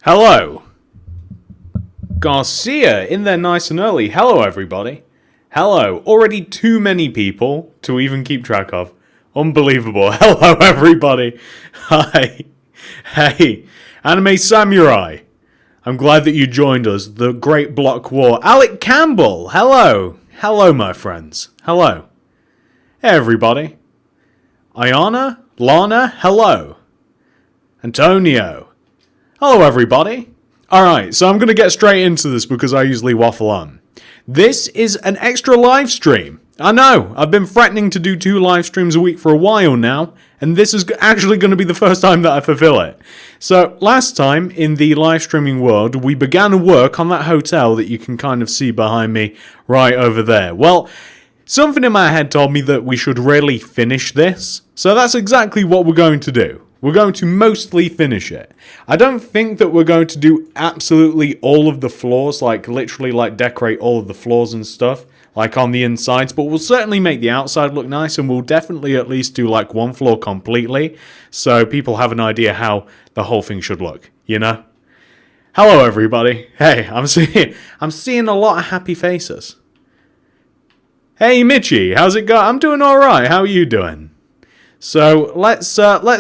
Hello. Garcia in there nice and early. Hello, everybody. Hello. Already too many people to even keep track of. Unbelievable. Hello, everybody. Hi. Hey. Anime Samurai. I'm glad that you joined us. The Great Block War. Alec Campbell. Hello. Hello, my friends. Hello. Hey, everybody. Ayana. Lana. Hello. Antonio. Hello, everybody. Alright, so I'm going to get straight into this because I usually waffle on. This is an extra live stream. I know, I've been threatening to do 2 live streams a week for a while now, and this is actually going to be the first time that I fulfill it. So, last time in the live streaming world, we began work on that hotel that you can kind of see behind me right over there. Well, something in my head told me that we should really finish this, so that's exactly what we're going to do. We're going to mostly finish it. I don't think that we're going to do absolutely all of the floors, like literally like decorate all of the floors and stuff, like on the insides, but we'll certainly make the outside look nice, and we'll definitely at least do like one floor completely, so people have an idea how the whole thing should look, you know? Hello, everybody. Hey, I'm seeing a lot of happy faces. Hey, Mitchie, how's it going? I'm doing alright. How are you doing? So let's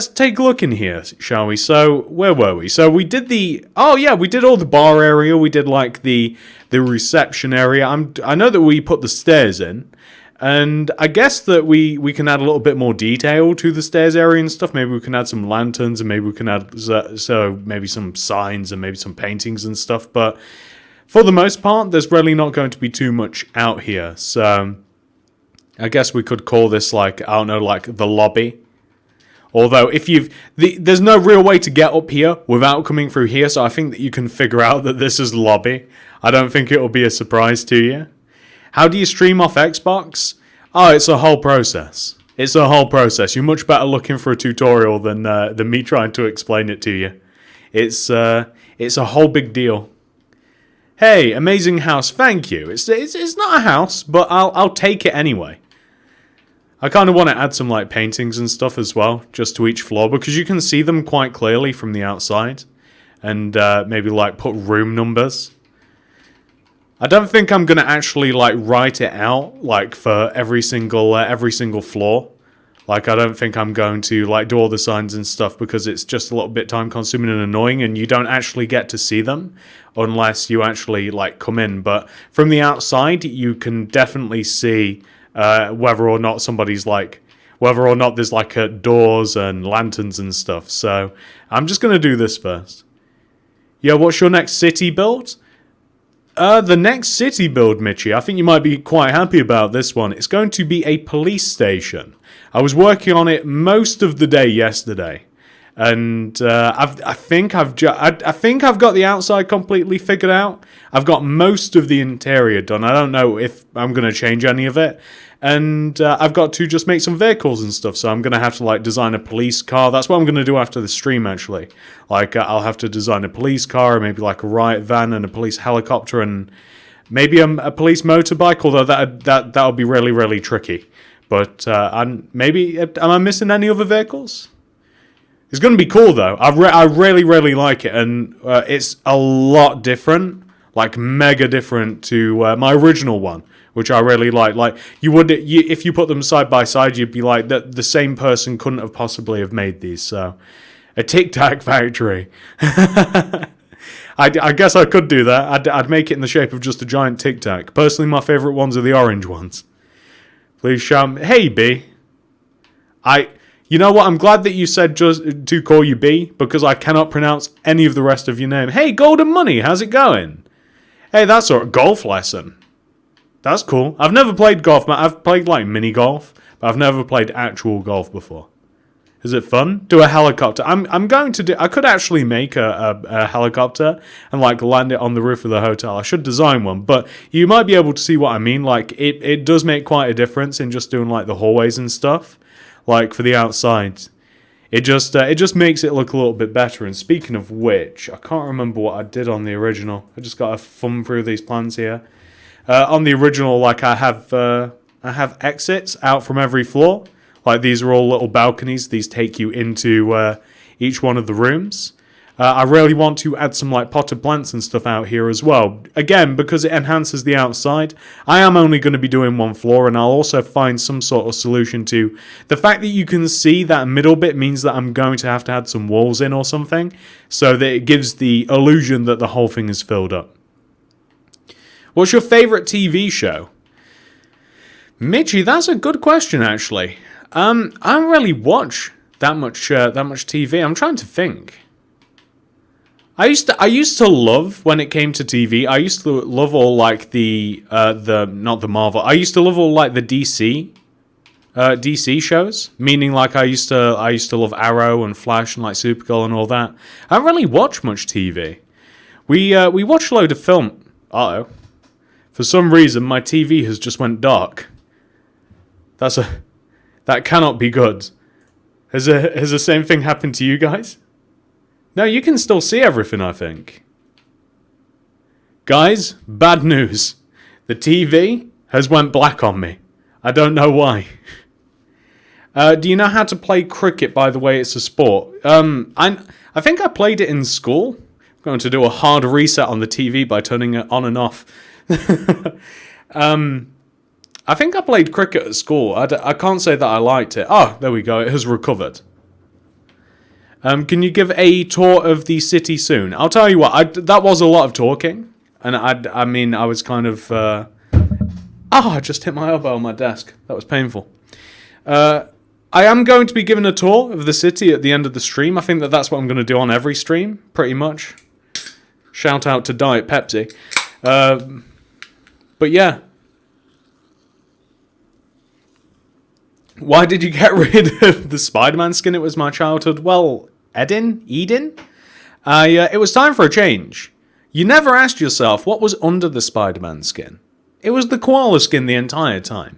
take a look in here, shall we? So where were we? So we did we did all the bar area. We did like the reception area. I know that we put the stairs in, and I guess that we can add a little bit more detail to the stairs area and stuff. Maybe we can add some lanterns, and maybe we can add maybe some signs and maybe some paintings and stuff. But for the most part, there's really not going to be too much out here. So I guess we could call this like, I don't know, like the lobby. Although if there's no real way to get up here without coming through here, so I think that you can figure out that this is lobby. I don't think it'll be a surprise to you. How do you stream off Xbox? Oh, it's a whole process. It's a whole process. You're much better looking for a tutorial than me trying to explain it to you. It's a whole big deal. Hey, amazing house, thank you. It's not a house, but I'll take it anyway. I kind of want to add some like paintings and stuff as well, just to each floor, because you can see them quite clearly from the outside. And maybe like put room numbers. I don't think I'm going to actually like write it out like for every single floor. Like, I don't think I'm going to like do all the signs and stuff because it's just a little bit time consuming and annoying, and you don't actually get to see them unless you actually like come in. But from the outside, you can definitely see whether or not there's like doors and lanterns and stuff. So I'm just going to do this first. Yeah, what's your next city build? The next city build, Mitchie, I think you might be quite happy about this one. It's going to be a police station. I was working on it most of the day yesterday, and I think I've got the outside completely figured out. I've got most of the interior done. I don't know if I'm going to change any of it, and I've got to just make some vehicles and stuff. So I'm going to have to like design a police car. That's what I'm going to do after the stream, actually. Like I'll have to design a police car, maybe like a riot van and a police helicopter, and maybe a police motorbike. Although that'll be really, really tricky. But am I missing any other vehicles? It's going to be cool though. I really, really like it, and it's a lot different, like mega different to my original one, which I really like. Like if you put them side by side, you'd be like that. The same person couldn't have possibly have made these. So, a Tic Tac factory. I guess I could do that. I'd make it in the shape of just a giant Tic Tac. Personally, my favorite ones are the orange ones. Please shout me. Hey, B. You know what? I'm glad that you said just to call you B, because I cannot pronounce any of the rest of your name. Hey, Golden Money, how's it going? Hey, that's a golf lesson. That's cool. I've never played golf, man. I've played like mini golf, but I've never played actual golf before. Is it fun? Do a helicopter. I'm going to do. I could actually make a helicopter and like land it on the roof of the hotel. I should design one, but you might be able to see what I mean. Like it does make quite a difference in just doing like the hallways and stuff. Like for the outside, it just makes it look a little bit better. And speaking of which, I can't remember what I did on the original. I just got to thumb through these plans here. On the original, like I have exits out from every floor. Like these are all little balconies. These take you into each one of the rooms. I really want to add some like potted plants and stuff out here as well. Again, because it enhances the outside, I am only going to be doing one floor, and I'll also find some sort of solution to the fact that you can see that middle bit means that I'm going to have to add some walls in or something, so that it gives the illusion that the whole thing is filled up. What's your favorite TV show? Mitchie, that's a good question actually. I don't really watch that much TV. I'm trying to think. I used to love when it came to TV. I used to love all like the not the Marvel. I used to love all like the DC shows. Meaning like I used to love Arrow and Flash and like Supergirl and all that. I don't really watch much TV. We watch a load of film. Uh-oh. For some reason my TV has just went dark. That cannot be good. Has the same thing happened to you guys? No, you can still see everything, I think. Guys, bad news. The TV has went black on me. I don't know why. Do you know how to play cricket, by the way? It's a sport. I think I played it in school. I'm going to do a hard reset on the TV by turning it on and off. I think I played cricket at school. I can't say that I liked it. Oh, there we go. It has recovered. Can you give a tour of the city soon? I'll tell you what, that was a lot of talking. And I mean, I was kind of... I just hit my elbow on my desk. That was painful. I am going to be giving a tour of the city at the end of the stream. I think that's what I'm going to do on every stream, pretty much. Shout out to Diet Pepsi. But yeah. Why did you get rid of the Spider-Man skin? It was my childhood. Well, Eden? It was time for a change. You never asked yourself what was under the Spider-Man skin. It was the koala skin the entire time.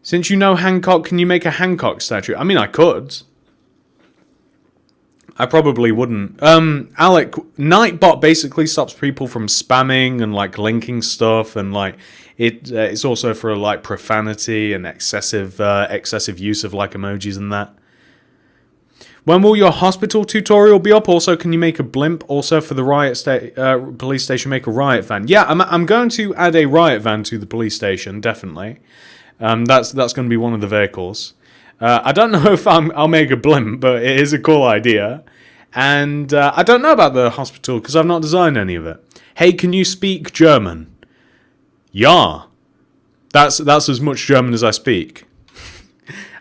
Since you know Hancock, can you make a Hancock statue? I mean, I could. I probably wouldn't. Alec, Nightbot basically stops people from spamming and like linking stuff, and like it's also for like profanity and excessive use of like emojis and that. When will your hospital tutorial be up? Also, can you make a blimp? Also, for the police station, make a riot van. Yeah, I'm going to add a riot van to the police station, definitely. That's going to be one of the vehicles. I don't know if I'll make a blimp, but it is a cool idea. And I don't know about the hospital because I've not designed any of it. Hey, can you speak German? Ja. That's as much German as I speak.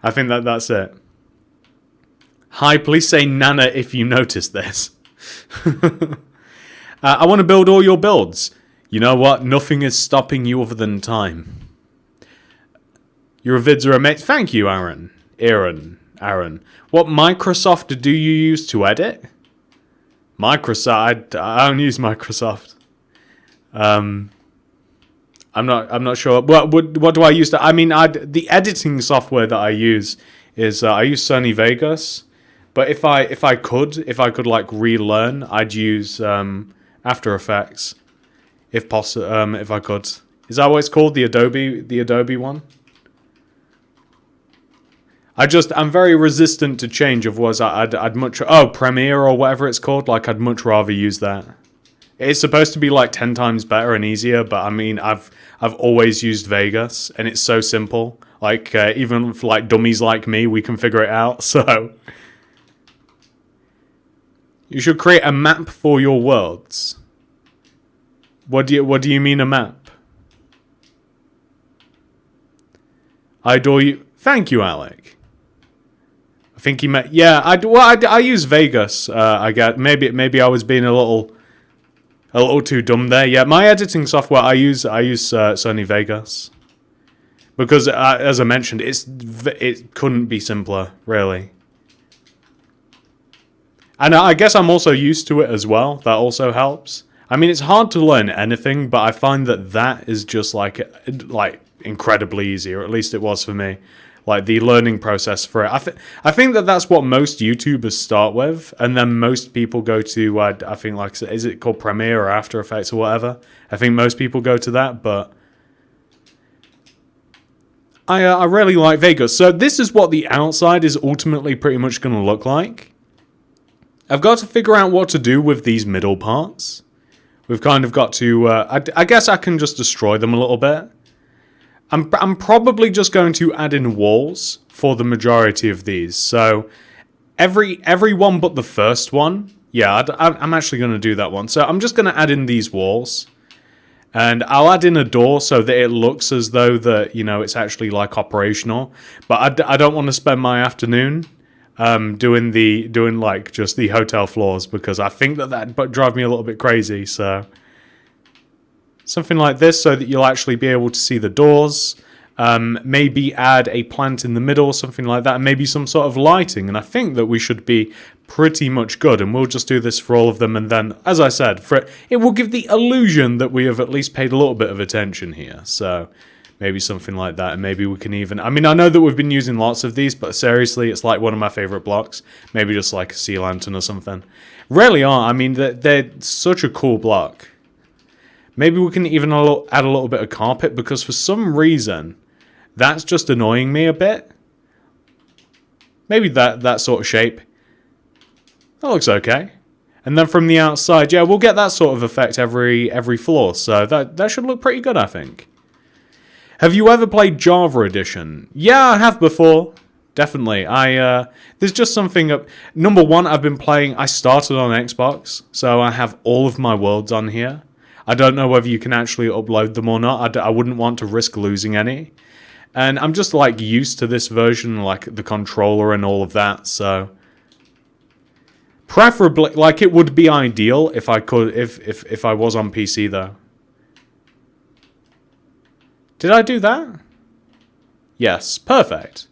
I think that's it. Hi, please say Nana if you notice this. I want to build all your builds. You know what? Nothing is stopping you other than time. Your vids are amazing. Thank you, Aaron. What Microsoft do you use to edit? Microsoft. I don't use Microsoft. I'm not sure. What do I use? I mean, the editing software that I use is I use Sony Vegas. But if I could like relearn, I'd use After Effects, if possible. If I could, is that what it's called? The Adobe one. I'm very resistant to change. Otherwise, I'd much Premiere or whatever it's called. Like I'd much rather use that. It's supposed to be like 10 times better and easier, but I mean I've always used Vegas, and it's so simple. Like even for like dummies like me, we can figure it out. So. You should create a map for your worlds. What do you mean a map? I adore you. Thank you, Alec. I think he meant I use Vegas. I guess maybe I was being a little too dumb there. Yeah, my editing software I use Sony Vegas because as I mentioned, it couldn't be simpler, really. And I guess I'm also used to it as well. That also helps. I mean, it's hard to learn anything, but I find that is just like incredibly easy, or at least it was for me. Like the learning process for it. I think that's what most YouTubers start with, and then most people go to I think like is it called Premiere or After Effects or whatever. I think most people go to that, but I really like Vegas. So this is what the outside is ultimately pretty much going to look like. I've got to figure out what to do with these middle parts. We've kind of got to... I guess I can just destroy them a little bit. I'm probably just going to add in walls for the majority of these. So every one but the first one. Yeah, I'm actually going to do that one. So I'm just going to add in these walls. And I'll add in a door so that it looks as though that, you know, it's actually like operational. But I don't want to spend my afternoon doing like just the hotel floors, because I think that drive me a little bit crazy. So something like this so that you'll actually be able to see the doors. Maybe add a plant in the middle, something like that, and maybe some sort of lighting. And I think that we should be pretty much good, and we'll just do this for all of them. And then, as I said, it will give the illusion that we have at least paid a little bit of attention here. So maybe something like that, and maybe we can even... I mean, I know that we've been using lots of these, but seriously, it's like one of my favorite blocks. Maybe just like a sea lantern or something. Really are. I mean, they're such a cool block. Maybe we can even add a little bit of carpet, because for some reason, that's just annoying me a bit. Maybe that sort of shape. That looks okay. And then from the outside, yeah, we'll get that sort of effect every floor. So that should look pretty good, I think. Have you ever played Java Edition? Yeah, I have before. Definitely. There's just something... Number one, I started on Xbox, so I have all of my worlds on here. I don't know whether you can actually upload them or not. I wouldn't want to risk losing any. And I'm just like used to this version, like the controller and all of that, so... Preferably, like, it would be ideal if I could, if I was on PC, though. Did I do that? Yes, perfect.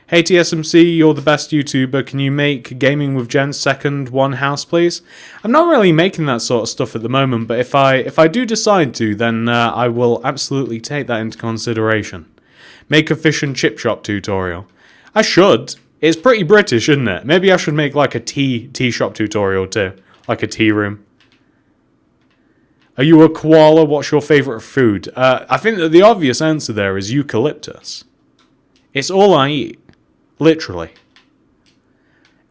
Hey TSMC, you're the best YouTuber. Can you make Gaming with Jen's second one house, please? I'm not really making that sort of stuff at the moment, but if I do decide to, then I will absolutely take that into consideration. Make a fish and chip shop tutorial. I should. It's pretty British, isn't it? Maybe I should make like a tea shop tutorial too. Like a tea room. Are you a koala? What's your favourite food? I think that the obvious answer there is eucalyptus. It's all I eat. Literally.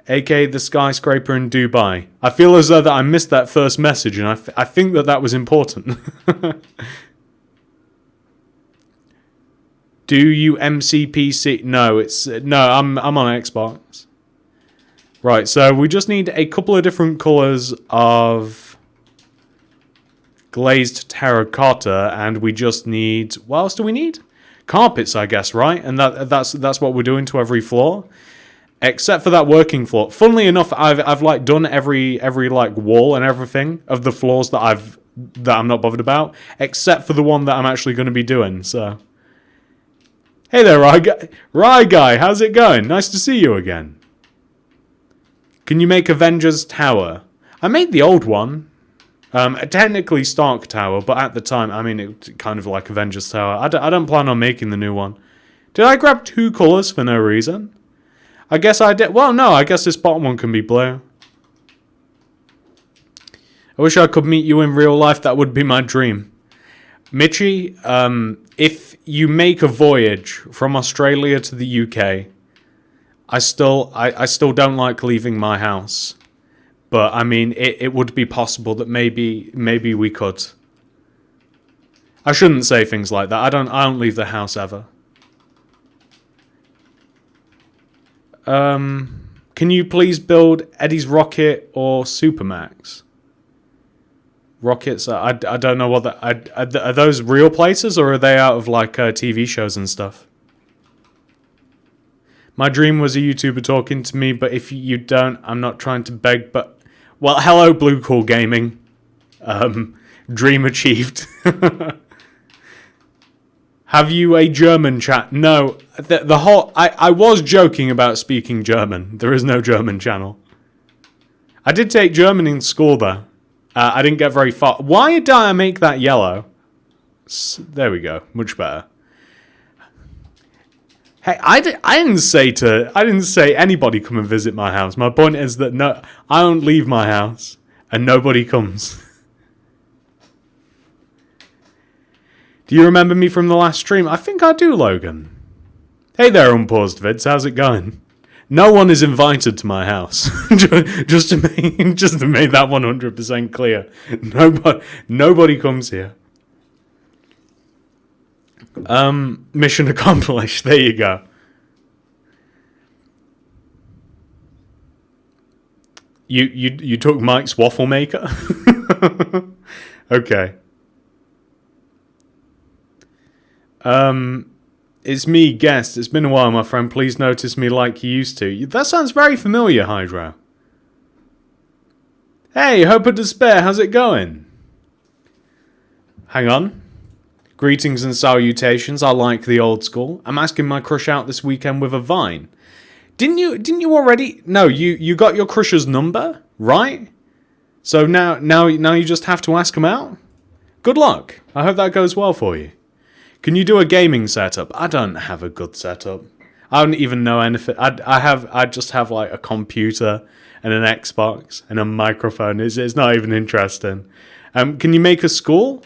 AK the skyscraper in Dubai. I feel as though that I missed that first message, and I think that was important. Do you MCPC? No, I'm on Xbox. Right, so we just need a couple of different colours of glazed terracotta, and we just need... What else do we need? Carpets, I guess, right? And that's what we're doing to every floor, except for that working floor. Funnily enough, I've like done every like wall and everything of the floors that I'm not bothered about, except for the one that I'm actually going to be doing. So, hey there, Rye Guy, how's it going? Nice to see you again. Can you make Avengers Tower? I made the old one. Technically Stark Tower, but at the time, I mean, it's kind of like Avengers Tower. I don't plan on making the new one. Did I grab two colours for no reason? I guess I did. Well, no, I guess this bottom one can be blue. I wish I could meet you in real life. That would be my dream. Mitchie, if you make a voyage from Australia to the UK, I still don't like leaving my house. But, I mean, it would be possible that maybe we could. I shouldn't say things like that. I don't leave the house ever. Can you please build Eddie's Rocket or Supermax? Rockets, I don't know what that... Are those real places, or are they out of, like, TV shows and stuff? My dream was a YouTuber talking to me, but if you don't, I'm not trying to beg, but... Well, hello, Blue Cool Gaming. Dream achieved. Have you a German chat? No. The whole... I was joking about speaking German. There is no German channel. I did take German in school, though. I didn't get very far. Why did I make that yellow? There we go. Much better. Hey, I didn't say anybody come and visit my house. My point is that no, I don't leave my house and nobody comes. Do you remember me from the last stream? I think I do, Logan. Hey there, Unpaused Vids. How's it going? No one is invited to my house. just to make that 100% clear. Nobody comes here. Mission accomplished. There you go. You took Mike's waffle maker? Okay. It's me, guest. It's been a while, my friend. Please notice me like you used to. That sounds very familiar, Hydro. Hey, Hope of Despair, how's it going? Hang on. Greetings and salutations. I like the old school. I'm asking my crush out this weekend with a Vine. Didn't you already? No, you got your crush's number, right? So now you just have to ask him out? Good luck. I hope that goes well for you. Can you do a gaming setup? I don't have a good setup. I don't even know anything. I just have like a computer and an Xbox and a microphone. It's not even interesting. Can you make a school?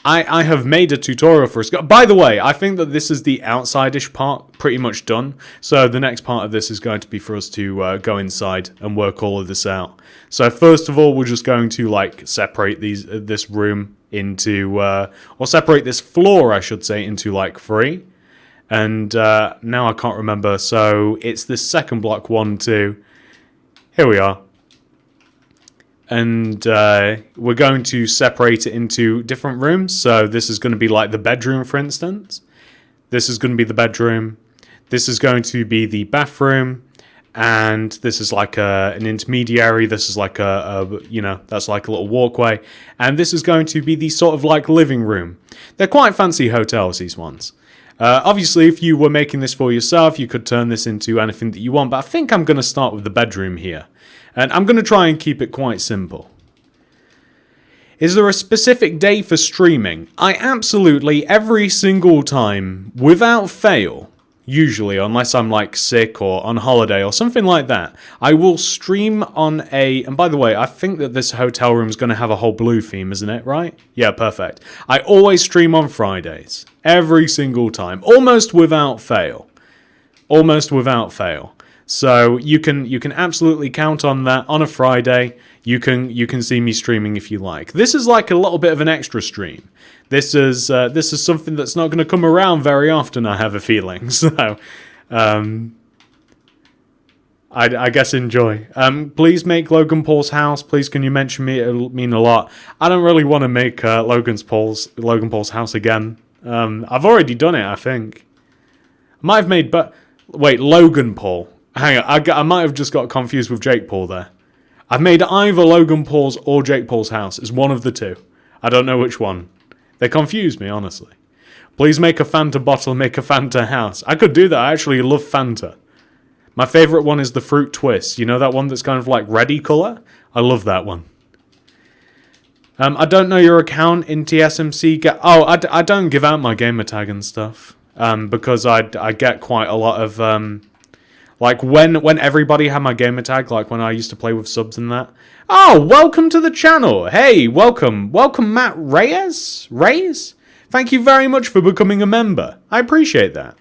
I have made a tutorial for a school. By the way, I think that this is the outside-ish part pretty much done. So the next part of this is going to be for us to go inside and work all of this out. So first of all, we're just going to like separate this room into, or separate this floor, I should say, into like 3. And now I can't remember. So it's this second block, 1, 2. Here we are. And we're going to separate it into different rooms. So this is going to be like the bedroom, for instance. This is going to be the bedroom. This is going to be the bathroom. And this is like an intermediary. This is like that's like a little walkway. And this is going to be the sort of like living room. They're quite fancy hotels, these ones. Obviously, if you were making this for yourself, you could turn this into anything that you want. But I think I'm going to start with the bedroom here. And I'm going to try and keep it quite simple. Is there a specific day for streaming? I absolutely, every single time, without fail, usually, unless I'm like sick or on holiday or something like that, I will stream on and by the way, I think that this hotel room is going to have a whole blue theme, isn't it, right? Yeah, perfect. I always stream on Fridays. Every single time. Almost without fail. Almost without fail. So you can absolutely count on that. On a Friday, you can see me streaming if you like. This is like a little bit of an extra stream. This is something that's not going to come around very often, I have a feeling. So, I guess enjoy. Please make Logan Paul's house. Please, can you mention me? It'll mean a lot. I don't really want to make Logan Paul's house again. I've already done it, I think. I might have made, but wait, Logan Paul. Hang on, I might have just got confused with Jake Paul there. I've made either Logan Paul's or Jake Paul's house. It's one of the two. I don't know which one. They confuse me, honestly. Please make a Fanta bottle, make a Fanta house. I could do that. I actually love Fanta. My favourite one is the fruit twist. You know that one that's kind of like reddy colour? I love that one. I don't know your account in TSMC. I don't give out my gamer tag and stuff. Because I get quite a lot of... like when everybody had my gamer tag, like when I used to play with subs and that. Oh, welcome to the channel. Hey, welcome. Welcome, Matt Reyes? Thank you very much for becoming a member. I appreciate that.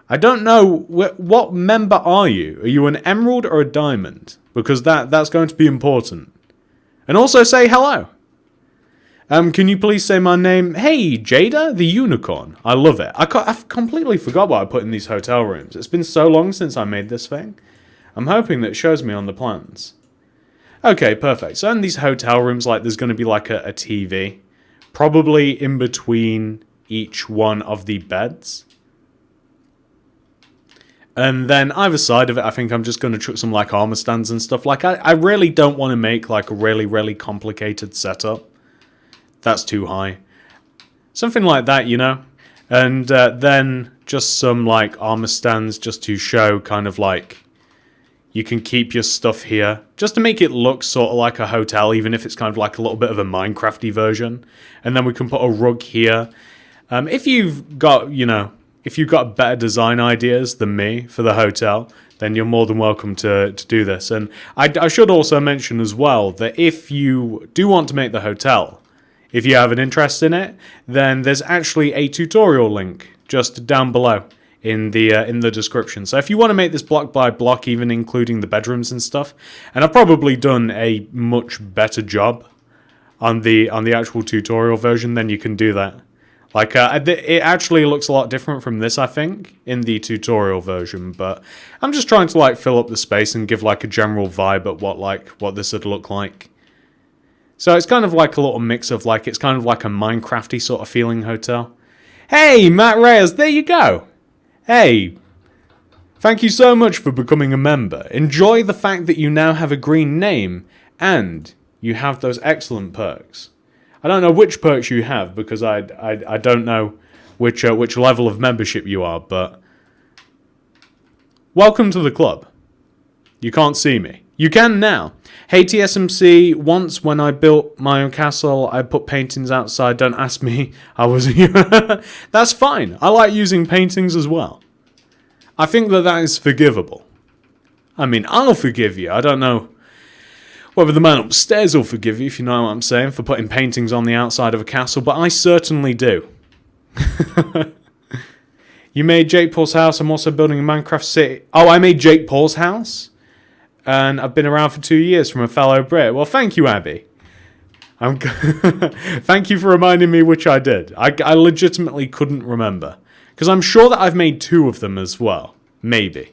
I don't know, what member are you? Are you an emerald or a diamond? Because that's going to be important. And also say hello. Can you please say my name? Hey, Jada, the unicorn. I love it. I've completely forgot what I put in these hotel rooms. It's been so long since I made this thing. I'm hoping that it shows me on the plans. Okay, perfect. So in these hotel rooms, like, there's going to be like a TV. Probably in between each one of the beds. And then either side of it, I think I'm just going to chuck some like armor stands and stuff. Like, I really don't want to make like a really, really complicated setup. That's too high. Something like that, you know? And then just some like armor stands just to show kind of like you can keep your stuff here. Just to make it look sort of like a hotel, even if it's kind of like a little bit of a Minecrafty version. And then we can put a rug here. If you've got, if you've got better design ideas than me for the hotel, then you're more than welcome to do this. And I should also mention as well that if you do want to make the hotel, if you have an interest in it, then there's actually a tutorial link just down below in the description. So if you want to make this block by block, even including the bedrooms and stuff, and I've probably done a much better job on the actual tutorial version, then you can do that. Like it actually looks a lot different from this, I think, in the tutorial version. But I'm just trying to like fill up the space and give like a general vibe at what this would look like. So it's kind of like a little mix of like, it's kind of like a Minecrafty sort of feeling hotel. Hey, Matt Reyes, there you go. Hey, thank you so much for becoming a member. Enjoy the fact that you now have a green name and you have those excellent perks. I don't know which perks you have because I don't know which level of membership you are, but welcome to the club. You can't see me. You can now. Hey TSMC, once when I built my own castle, I put paintings outside. Don't ask me. I was... That's fine. I like using paintings as well. I think that is forgivable. I mean, I'll forgive you. I don't know whether the man upstairs will forgive you, if you know what I'm saying, for putting paintings on the outside of a castle, but I certainly do. You made Jake Paul's house. I'm also building a Minecraft city. Oh, I made Jake Paul's house? And I've been around for 2 years from a fellow Brit. Well, thank you, Abby. Thank you for reminding me which I did. I legitimately couldn't remember. Because I'm sure that I've made 2 of them as well. Maybe.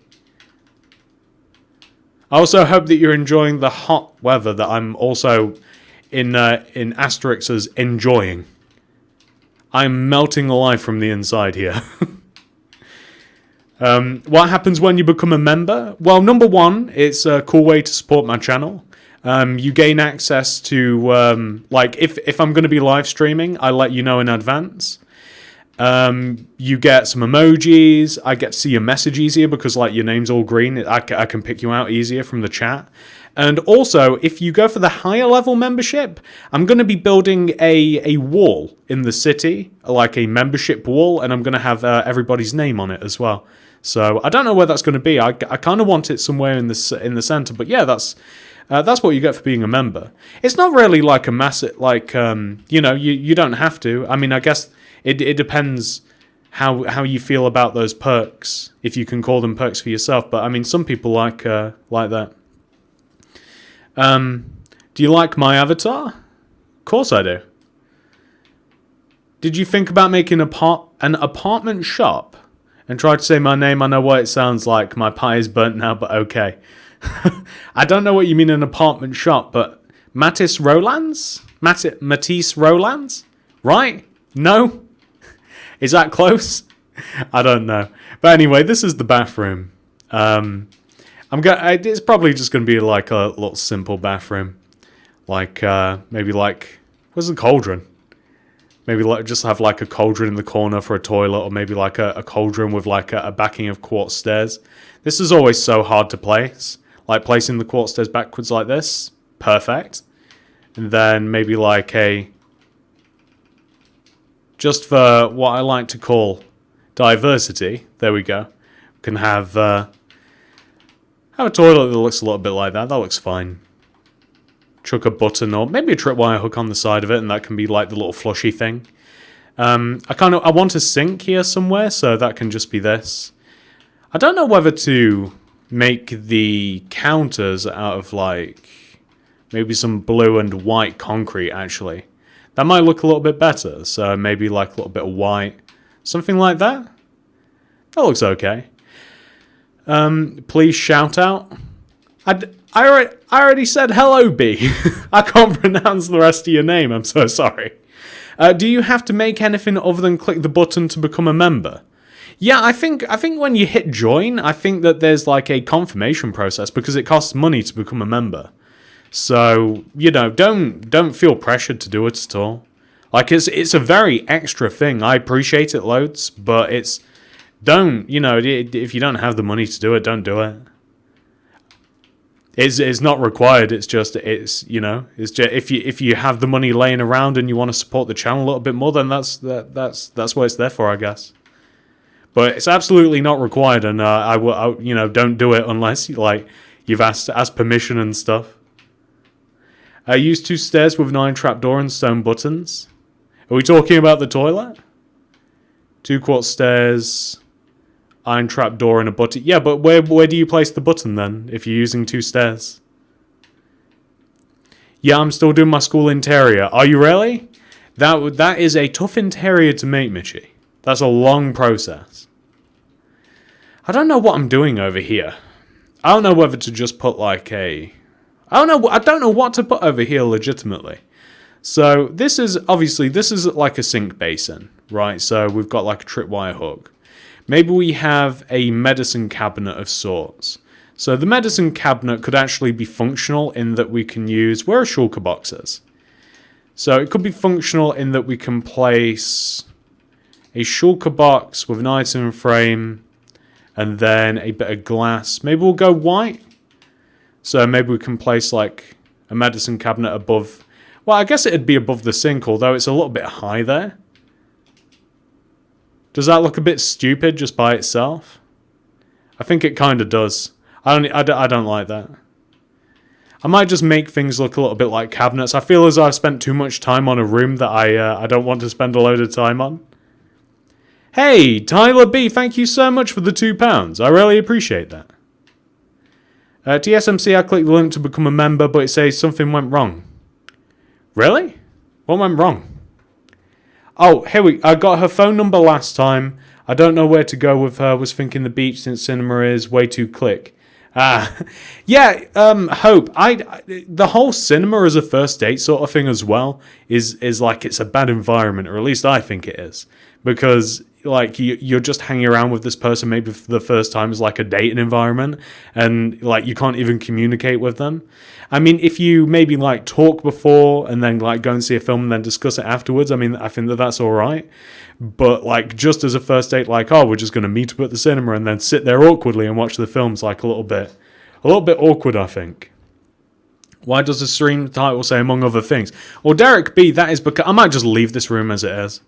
I also hope that you're enjoying the hot weather that I'm also in asterisks as enjoying. I'm melting alive from the inside here. What happens when you become a member? Well, number one, it's a cool way to support my channel. You gain access to, like, if I'm going to be live streaming, I let you know in advance. You get some emojis. I get to see your message easier because, like, your name's all green. I can pick you out easier from the chat. And also, if you go for the higher level membership, I'm going to be building a wall in the city, like a membership wall, and I'm going to have everybody's name on it as well. So I don't know where that's going to be. I kind of want it somewhere in the center. But yeah, that's what you get for being a member. It's not really like a massive, like, you know, you don't have to. I mean, I guess it depends how you feel about those perks, if you can call them perks for yourself. But I mean, some people like that. Do you like my avatar? Of course I do. Did you think about making an apartment shop? And try to say my name. I know what it sounds like. My pie is burnt now, but okay. I don't know what you mean an apartment shop, but Matisse Rolands? Matisse Rolands? Right? No? Is that close? I don't know. But anyway, this is the bathroom. It's probably just going to be like a little simple bathroom. Like, maybe like, where's the cauldron? Maybe like just have like a cauldron in the corner for a toilet, or maybe like a cauldron with like a backing of quartz stairs. This is always so hard to place. Like placing the quartz stairs backwards like this. Perfect. And then maybe like just for what I like to call diversity. There we go. We can have a toilet that looks a little bit like that. That looks fine. Chuck a button or maybe a tripwire hook on the side of it, and that can be like the little flushy thing. I want a sink here somewhere, so that can just be this. I don't know whether to make the counters out of like maybe some blue and white concrete, actually. That might look a little bit better, so maybe like a little bit of white. Something like that. That looks okay. Please shout out. I already said hello, B. I can't pronounce the rest of your name. I'm so sorry. Do you have to make anything other than click the button to become a member? Yeah, I think when you hit join, I think that there's like a confirmation process because it costs money to become a member. So, you know, don't feel pressured to do it at all. Like it's a very extra thing. I appreciate it loads, but if you don't have the money to do it, don't do it. It's not required. It's just if you have the money laying around and you want to support the channel a little bit more, then that's what it's there for, I guess. But it's absolutely not required, and I don't do it unless you've asked permission and stuff. I use 2 stairs with 9 trapdoor and stone buttons. Are we talking about the toilet? 2 quartz stairs. iron trap door and a button. Yeah, but where do you place the button then if you're using 2 stairs? Yeah, I'm still doing my school interior. Are you really? That is a tough interior to make, Michi. That's a long process. I don't know what I'm doing over here. I don't know whether to just put like a... I don't know what to put over here legitimately. So this is like a sink basin, right? So we've got like a tripwire hook. Maybe we have a medicine cabinet of sorts. So the medicine cabinet could actually be functional in that we can use... Where are shulker boxes? So it could be functional in that we can place a shulker box with an item frame and then a bit of glass. Maybe we'll go white. So maybe we can place like a medicine cabinet above... Well, I guess it'd be above the sink, although it's a little bit high there. Does that look a bit stupid just by itself? I think it kind of does. I don't like that. I might just make things look a little bit like cabinets. I feel as though I've spent too much time on a room that I don't want to spend a load of time on. Hey, Tyler B, thank you so much for the £2. I really appreciate that. TSMC, I clicked the link to become a member, but it says something went wrong. Really? What went wrong? Oh, I got her phone number last time. I don't know where to go with her. Was thinking the beach since cinema is way too click. Yeah, Hope. The whole cinema as a first date sort of thing as well is like it's a bad environment, or at least I think it is, because like you're just hanging around with this person maybe for the first time as like a dating environment, and like you can't even communicate with them. I mean, if you maybe like talk before and then like go and see a film and then discuss it afterwards, I mean, I think that's all right. But like just as a first date, like, oh, we're just going to meet up at the cinema and then sit there awkwardly and watch the films, like a little bit awkward, I think. Why does the stream title say among other things? Well, Derek B, that is because I might just leave this room as it is.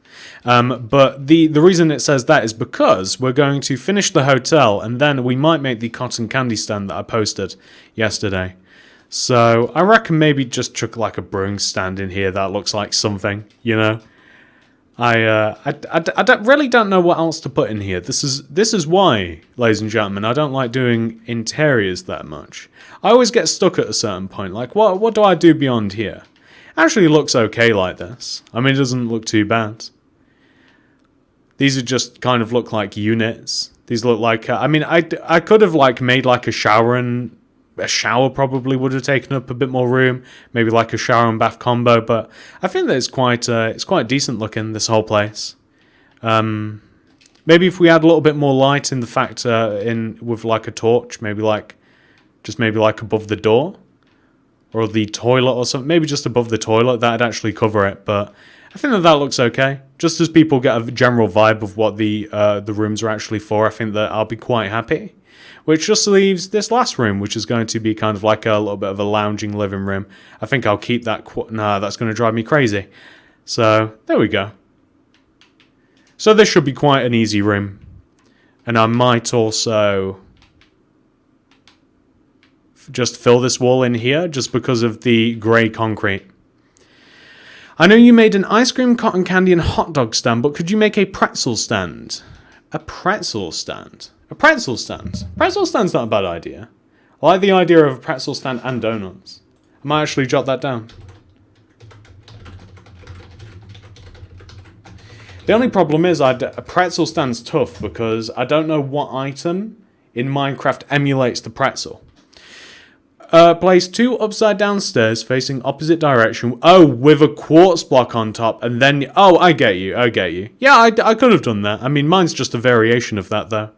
But the reason it says that is because we're going to finish the hotel and then we might make the cotton candy stand that I posted yesterday. So I reckon maybe just chuck like a brewing stand in here that looks like something, you know. I really don't know what else to put in here. This is why, ladies and gentlemen, I don't like doing interiors that much. I always get stuck at a certain point. Like, what do I do beyond here? Actually, looks okay like this. I mean, it doesn't look too bad. These are just kind of look like units. These look like I mean, I could have like made like a shower, and a shower probably would have taken up a bit more room. Maybe like a shower and bath combo, but I think that it's quite decent looking, this whole place. Maybe if we add a little bit more light in the fact in with like a torch, maybe like above the door or the toilet or something. Maybe just above the toilet, that'd actually cover it. But I think that looks okay. Just as people get a general vibe of what the rooms are actually for, I think that I'll be quite happy. Which just leaves this last room, which is going to be kind of like a little bit of a lounging living room. I think I'll keep that... Nah, that's going to drive me crazy. So, there we go. So this should be quite an easy room. And I might also just fill this wall in here, just because of the grey concrete. I know you made an ice cream, cotton candy, and hot dog stand, but could you make a pretzel stand? A pretzel stand? A pretzel stand. Pretzel stand's not a bad idea. I like the idea of a pretzel stand and donuts. I might actually jot that down. The only problem is a pretzel stand's tough because I don't know what item in Minecraft emulates the pretzel. Place 2 upside down stairs facing opposite direction. Oh, with a quartz block on top and then... Oh, I get you. Yeah, I could have done that. I mean, mine's just a variation of that though.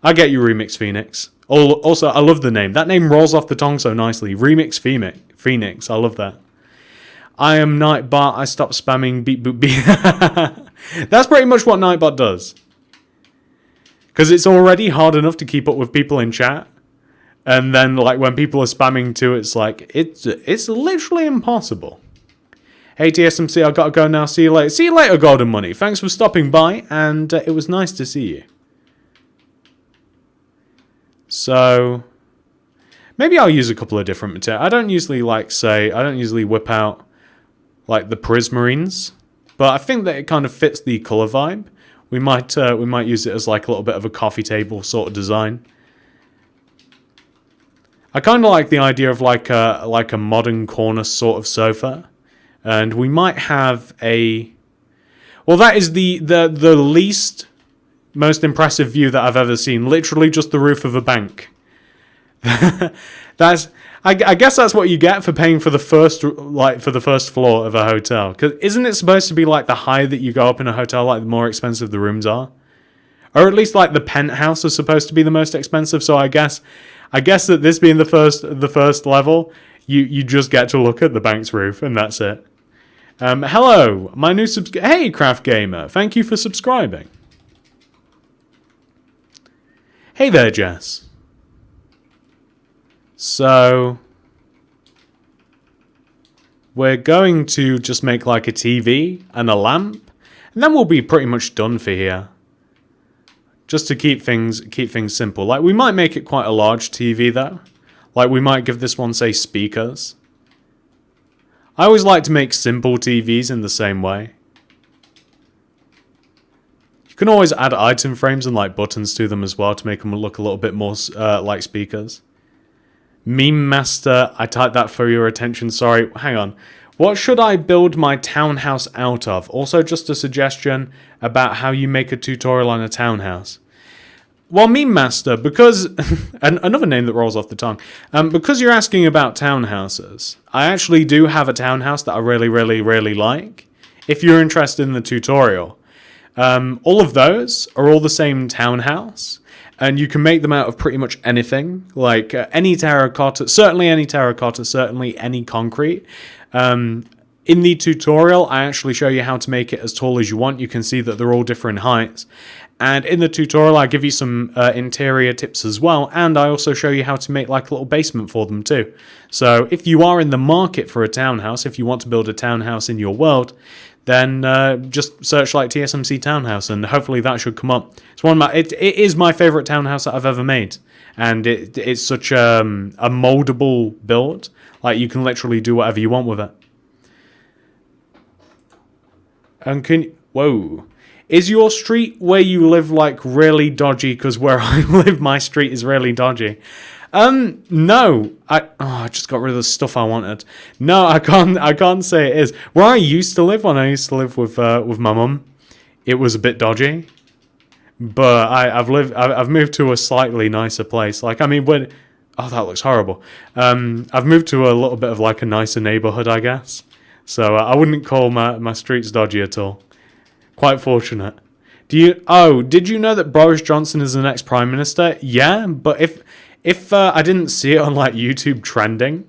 I get you, Remix Phoenix. Also, I love the name. That name rolls off the tongue so nicely. Remix Phoenix. I love that. I am Nightbot. I stopped spamming beep boop beep. That's pretty much what Nightbot does. Because it's already hard enough to keep up with people in chat. And then, like, when people are spamming too, it's like, it's literally impossible. Hey, TSMC, I've got to go now. See you later. See you later, Golden Money. Thanks for stopping by, and it was nice to see you. So, maybe I'll use a couple of different materials. I don't usually whip out like the prismarines, but I think that it kind of fits the color vibe. We might use it as like a little bit of a coffee table sort of design. I kind of like the idea of like a modern corner sort of sofa, and we might have a. Well, that is the least most impressive view that I've ever seen. Literally just the roof of a bank. I guess that's what you get for paying for the first floor of a hotel. Because isn't it supposed to be like the higher that you go up in a hotel, like the more expensive the rooms are, or at least like the penthouse is supposed to be the most expensive. So I guess that this being the first level, you just get to look at the bank's roof and that's it. Hello, my new Hey, Craft Gamer, thank you for subscribing. Hey there, Jess. So, we're going to just make like a TV and a lamp, and then we'll be pretty much done for here. Just to keep things simple. Like, we might make it quite a large TV though. Like, we might give this one, say, speakers. I always like to make simple TVs in the same way. You can always add item frames and like buttons to them as well to make them look a little bit more like speakers. Meme Master, I typed that for your attention, sorry. Hang on. What should I build my townhouse out of? Also just a suggestion about how you make a tutorial on a townhouse. Well, Meme Master, because... another name that rolls off the tongue. Because you're asking about townhouses, I actually do have a townhouse that I really, really, really like. If you're interested in the tutorial. All of those are all the same townhouse. And you can make them out of pretty much anything, like any terracotta, certainly any concrete. In the tutorial, I actually show you how to make it as tall as you want. You can see that they're all different heights. And in the tutorial, I give you some interior tips as well. And I also show you how to make like a little basement for them too. So if you are in the market for a townhouse, if you want to build a townhouse in your world, then just search like TSMC townhouse and hopefully that should come up. It's it is my favorite townhouse that I've ever made, and it's such a moldable build. Like you can literally do whatever you want with it. And whoa, is your street where you live like really dodgy? Because where I live, my street is really dodgy. No, I just got rid of the stuff I wanted. No, I can't say it is. Where I used to live, when I used to live with my mum, it was a bit dodgy. But I've moved to a slightly nicer place. Like, I mean, oh, that looks horrible. I've moved to a little bit of like a nicer neighborhood, I guess. So I wouldn't call my streets dodgy at all. Quite fortunate. Did you know that Boris Johnson is the next Prime Minister? Yeah, but if I didn't see it on like YouTube trending,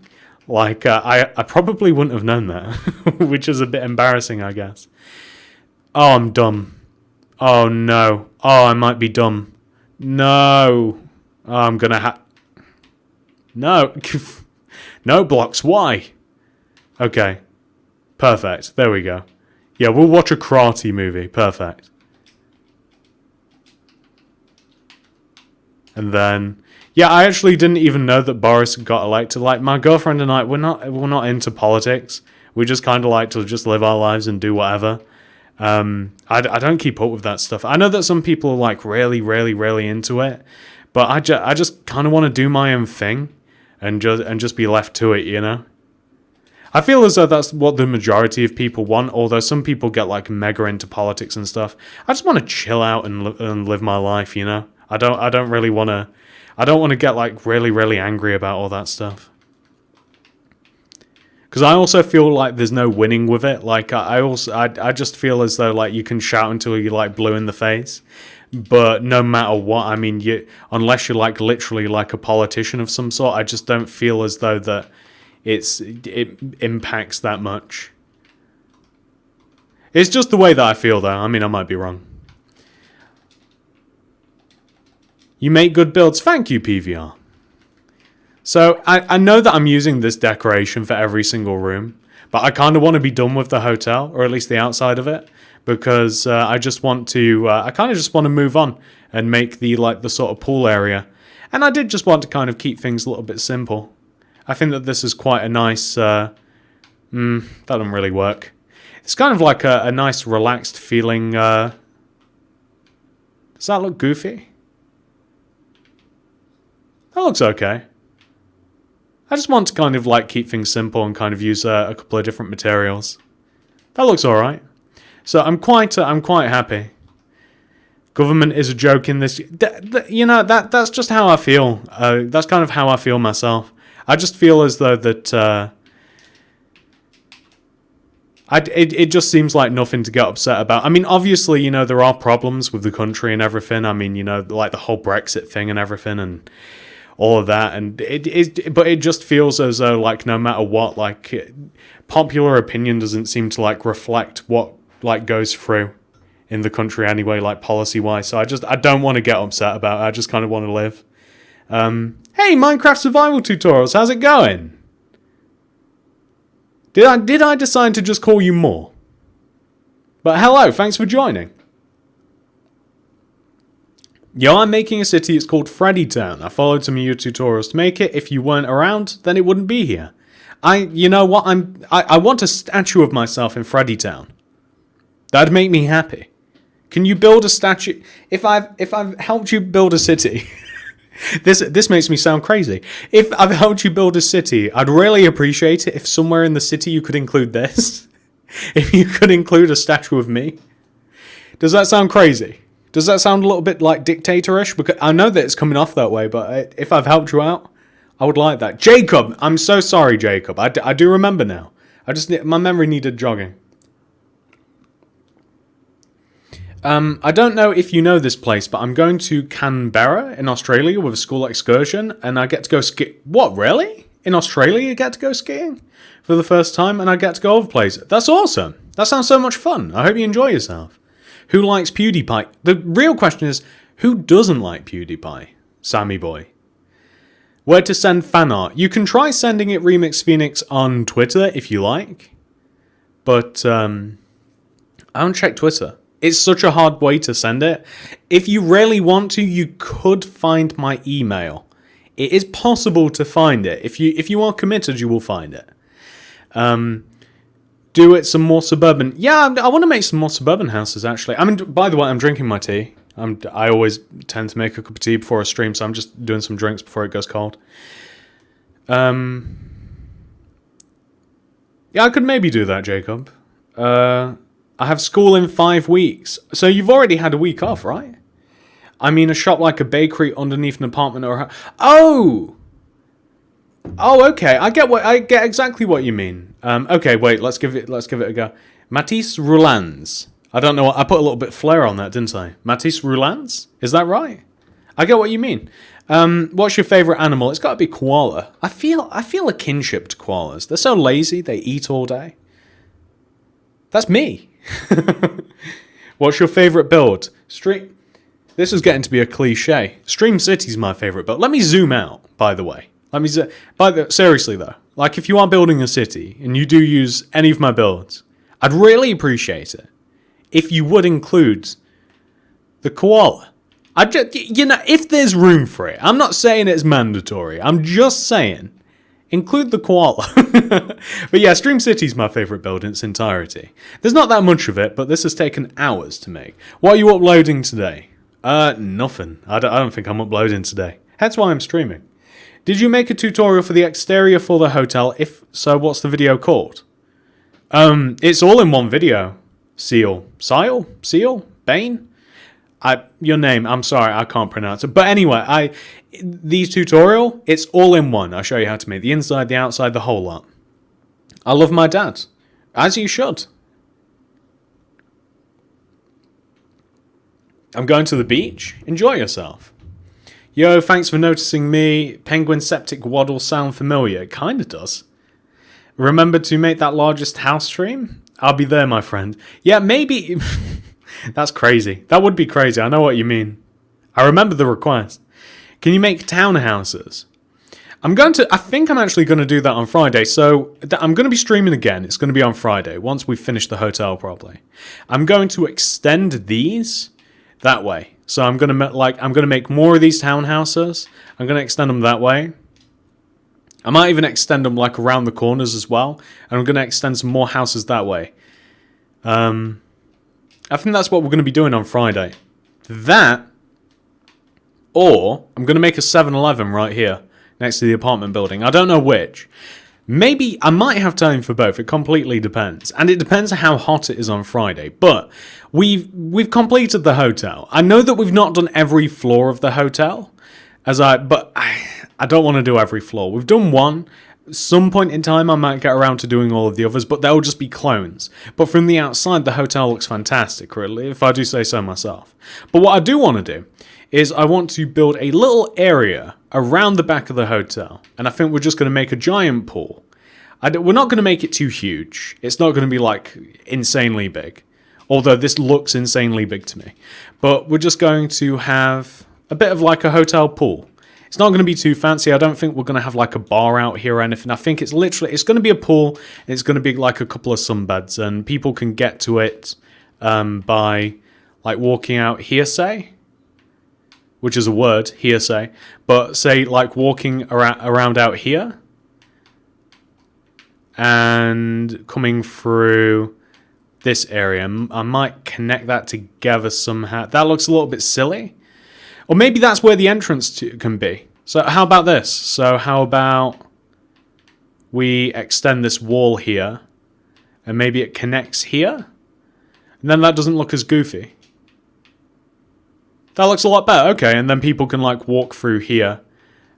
like I probably wouldn't have known that, which is a bit embarrassing, I guess. Oh, I'm dumb. Oh no. Oh, I might be dumb. No. Oh, I'm gonna No. No blocks. Why? Okay. Perfect. There we go. Yeah, we'll watch a karate movie. Perfect. And then... Yeah, I actually didn't even know that Boris got elected. Like, my girlfriend and I, we're not into politics. We just kind of like to just live our lives and do whatever. I don't keep up with that stuff. I know that some people are like really, really, really into it, but I just kind of want to do my own thing and just be left to it, you know? I feel as though that's what the majority of people want, although some people get like mega into politics and stuff. I just want to chill out and live my life, you know? I don't really want to... I don't want to get like really, really angry about all that stuff. Because I also feel like there's no winning with it. Like I just feel as though like you can shout until you're like blue in the face, but no matter what, I mean, unless you're like literally like a politician of some sort, I just don't feel as though that it impacts that much. It's just the way that I feel, though. I mean, I might be wrong. You make good builds. Thank you, PVR. So, I know that I'm using this decoration for every single room, but I kind of want to be done with the hotel, or at least the outside of it, because I just want to, I kind of just want to move on and make the sort of pool area. And I did just want to kind of keep things a little bit simple. I think that this is quite a nice, that doesn't really work. It's kind of like a nice relaxed feeling Does that look goofy? That looks okay. I just want to kind of like keep things simple and kind of use a couple of different materials. That looks alright. So I'm quite happy. Government is a joke in this. That's just how I feel. That's kind of how I feel myself. I just feel as though that it just seems like nothing to get upset about. I mean, obviously, there are problems with the country and everything. I mean, like the whole Brexit thing and everything and all of that. And but it just feels as though like no matter what, like popular opinion doesn't seem to like reflect what like goes through in the country anyway, like policy wise. So I don't want to get upset about it. I just kind of want to live. Hey, Minecraft survival tutorials, how's it going? Did I decide to just call you more? But hello, thanks for joining. Yo, I'm making a city, it's called Freddy Town. I followed some of your tutorials to make it. If you weren't around, then it wouldn't be here. You know what, I want a statue of myself in Freddy Town. That'd make me happy. Can you build a statue? If I've helped you build a city... This makes me sound crazy. If I've helped you build a city, I'd really appreciate it if somewhere in the city you could include this. If you could include a statue of me. Does that sound crazy? Does that sound a little bit like dictatorish? Because I know that it's coming off that way, but if I've helped you out, I would like that. Jacob! I'm so sorry, Jacob. I do remember now. My memory needed jogging. I don't know if you know this place, but I'm going to Canberra in Australia with a school excursion, and I get to go ski. What, really? In Australia you get to go skiing? For the first time, and I get to go other places. That's awesome. That sounds so much fun. I hope you enjoy yourself. Who likes PewDiePie? The real question is, who doesn't like PewDiePie? Sammy boy. Where to send fan art? You can try sending it Remix Phoenix on Twitter if you like. But, I don't check Twitter. It's such a hard way to send it. If you really want to, you could find my email. It is possible to find it. If you are committed, you will find it. Do it some more suburban. Yeah, I want to make some more suburban houses, actually. I mean, by the way, I'm drinking my tea. I always tend to make a cup of tea before a stream, so I'm just doing some drinks before it goes cold. Yeah, I could maybe do that, Jacob. I have school in 5 weeks. So you've already had a week off, right? I mean, a shop like a bakery underneath an apartment or a... Oh! Oh, okay. I get exactly what you mean. Okay, wait. Let's give it a go. Matisse Roulans. I don't know what... I put a little bit of flair on that, didn't I? Matisse Roulans? Is that right? I get what you mean. What's your favourite animal? It's got to be koala. I feel a kinship to koalas. They're so lazy. They eat all day. That's me. What's your favourite build? This is getting to be a cliche. Stream City's my favourite build. Let me zoom out, by the way. Seriously though, like if you are building a city and you do use any of my builds, I'd really appreciate it if you would include the koala. If there's room for it. I'm not saying it's mandatory. I'm just saying include the koala. But yeah, Stream City's my favourite build in its entirety. There's not that much of it, but this has taken hours to make. What are you uploading today? Nothing. I don't think I'm uploading today. That's why I'm streaming. Did you make a tutorial for the exterior for the hotel? If so, what's the video called? It's all in one video. Seal? Bane? Your name, I'm sorry, I can't pronounce it. But anyway, the tutorial, it's all in one. I'll show you how to make the inside, the outside, the whole lot. I love my dad. As you should. I'm going to the beach. Enjoy yourself. Yo, thanks for noticing me. Penguin Septic Waddle sound familiar? It kinda does. Remember to make that largest house stream? I'll be there, my friend. Yeah, maybe... That's crazy. That would be crazy. I know what you mean. I remember the request. Can you make townhouses? I think I'm actually going to do that on Friday. So I'm going to be streaming again. It's going to be on Friday once we've finished the hotel properly. I'm going to extend these that way. So I'm going to make more of these townhouses. I'm going to extend them that way. I might even extend them like around the corners as well. And I'm going to extend some more houses that way. I think that's what we're going to be doing on Friday. That, or I'm going to make a 7-Eleven right here next to the apartment building. I don't know which. Maybe I might have time for both. It completely depends. And it depends how hot it is on Friday. But we've completed the hotel. I know that we've not done every floor of the hotel, but I don't want to do every floor. We've done one. Some point in time I might get around to doing all of the others, but they'll just be clones. But from the outside, the hotel looks fantastic, really, if I do say so myself. But what I do want to do is I want to build a little area around the back of the hotel. And I think we're just going to make a giant pool. We're not going to make it too huge. It's not going to be, like, insanely big. Although this looks insanely big to me. But we're just going to have a bit of, like, a hotel pool. It's not going to be too fancy. I don't think we're going to have like a bar out here or anything. I think it's going to be a pool. And it's going to be like a couple of sunbeds, and people can get to it by like walking out here, say, which is a word, hearsay. But say like walking around out here and coming through this area. I might connect that together somehow. That looks a little bit silly. Or maybe that's where the entrance can be. So how about this? So how about we extend this wall here, and maybe it connects here? And then that doesn't look as goofy. That looks a lot better. Okay, and then people can like walk through here.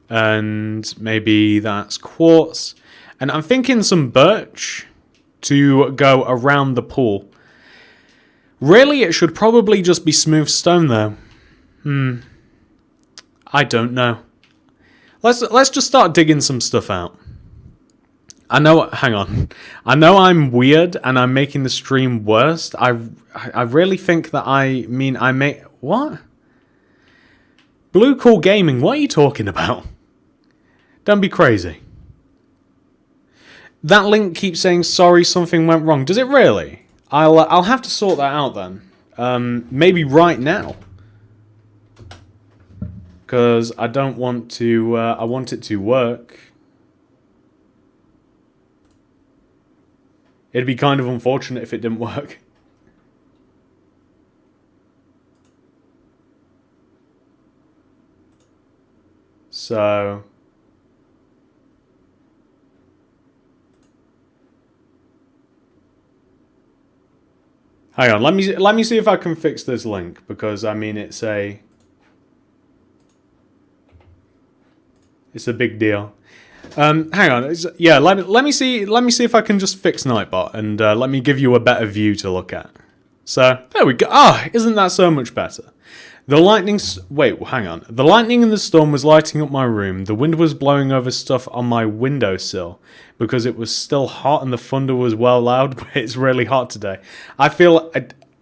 And maybe that's quartz. And I'm thinking some birch to go around the pool. Really, it should probably just be smooth stone though. I don't know. Let's just start digging some stuff out. Hang on. I know I'm weird and I'm making the stream worse. I really think that what? Blue Cool Gaming, what are you talking about? Don't be crazy. That link keeps saying sorry, something went wrong. Does it really? I'll have to sort that out then. Maybe right now. Because I don't want to, I want it to work. It'd be kind of unfortunate if it didn't work. So... hang on, let me see if I can fix this link, because I mean it's a big deal. Hang on, let me see if I can just fix Nightbot, and let me give you a better view to look at. So there we go. Isn't that so much better? The lightning. Wait, hang on. The lightning and the storm was lighting up my room. The wind was blowing over stuff on my windowsill because it was still hot, and the thunder was well loud. But it's really hot today. I feel,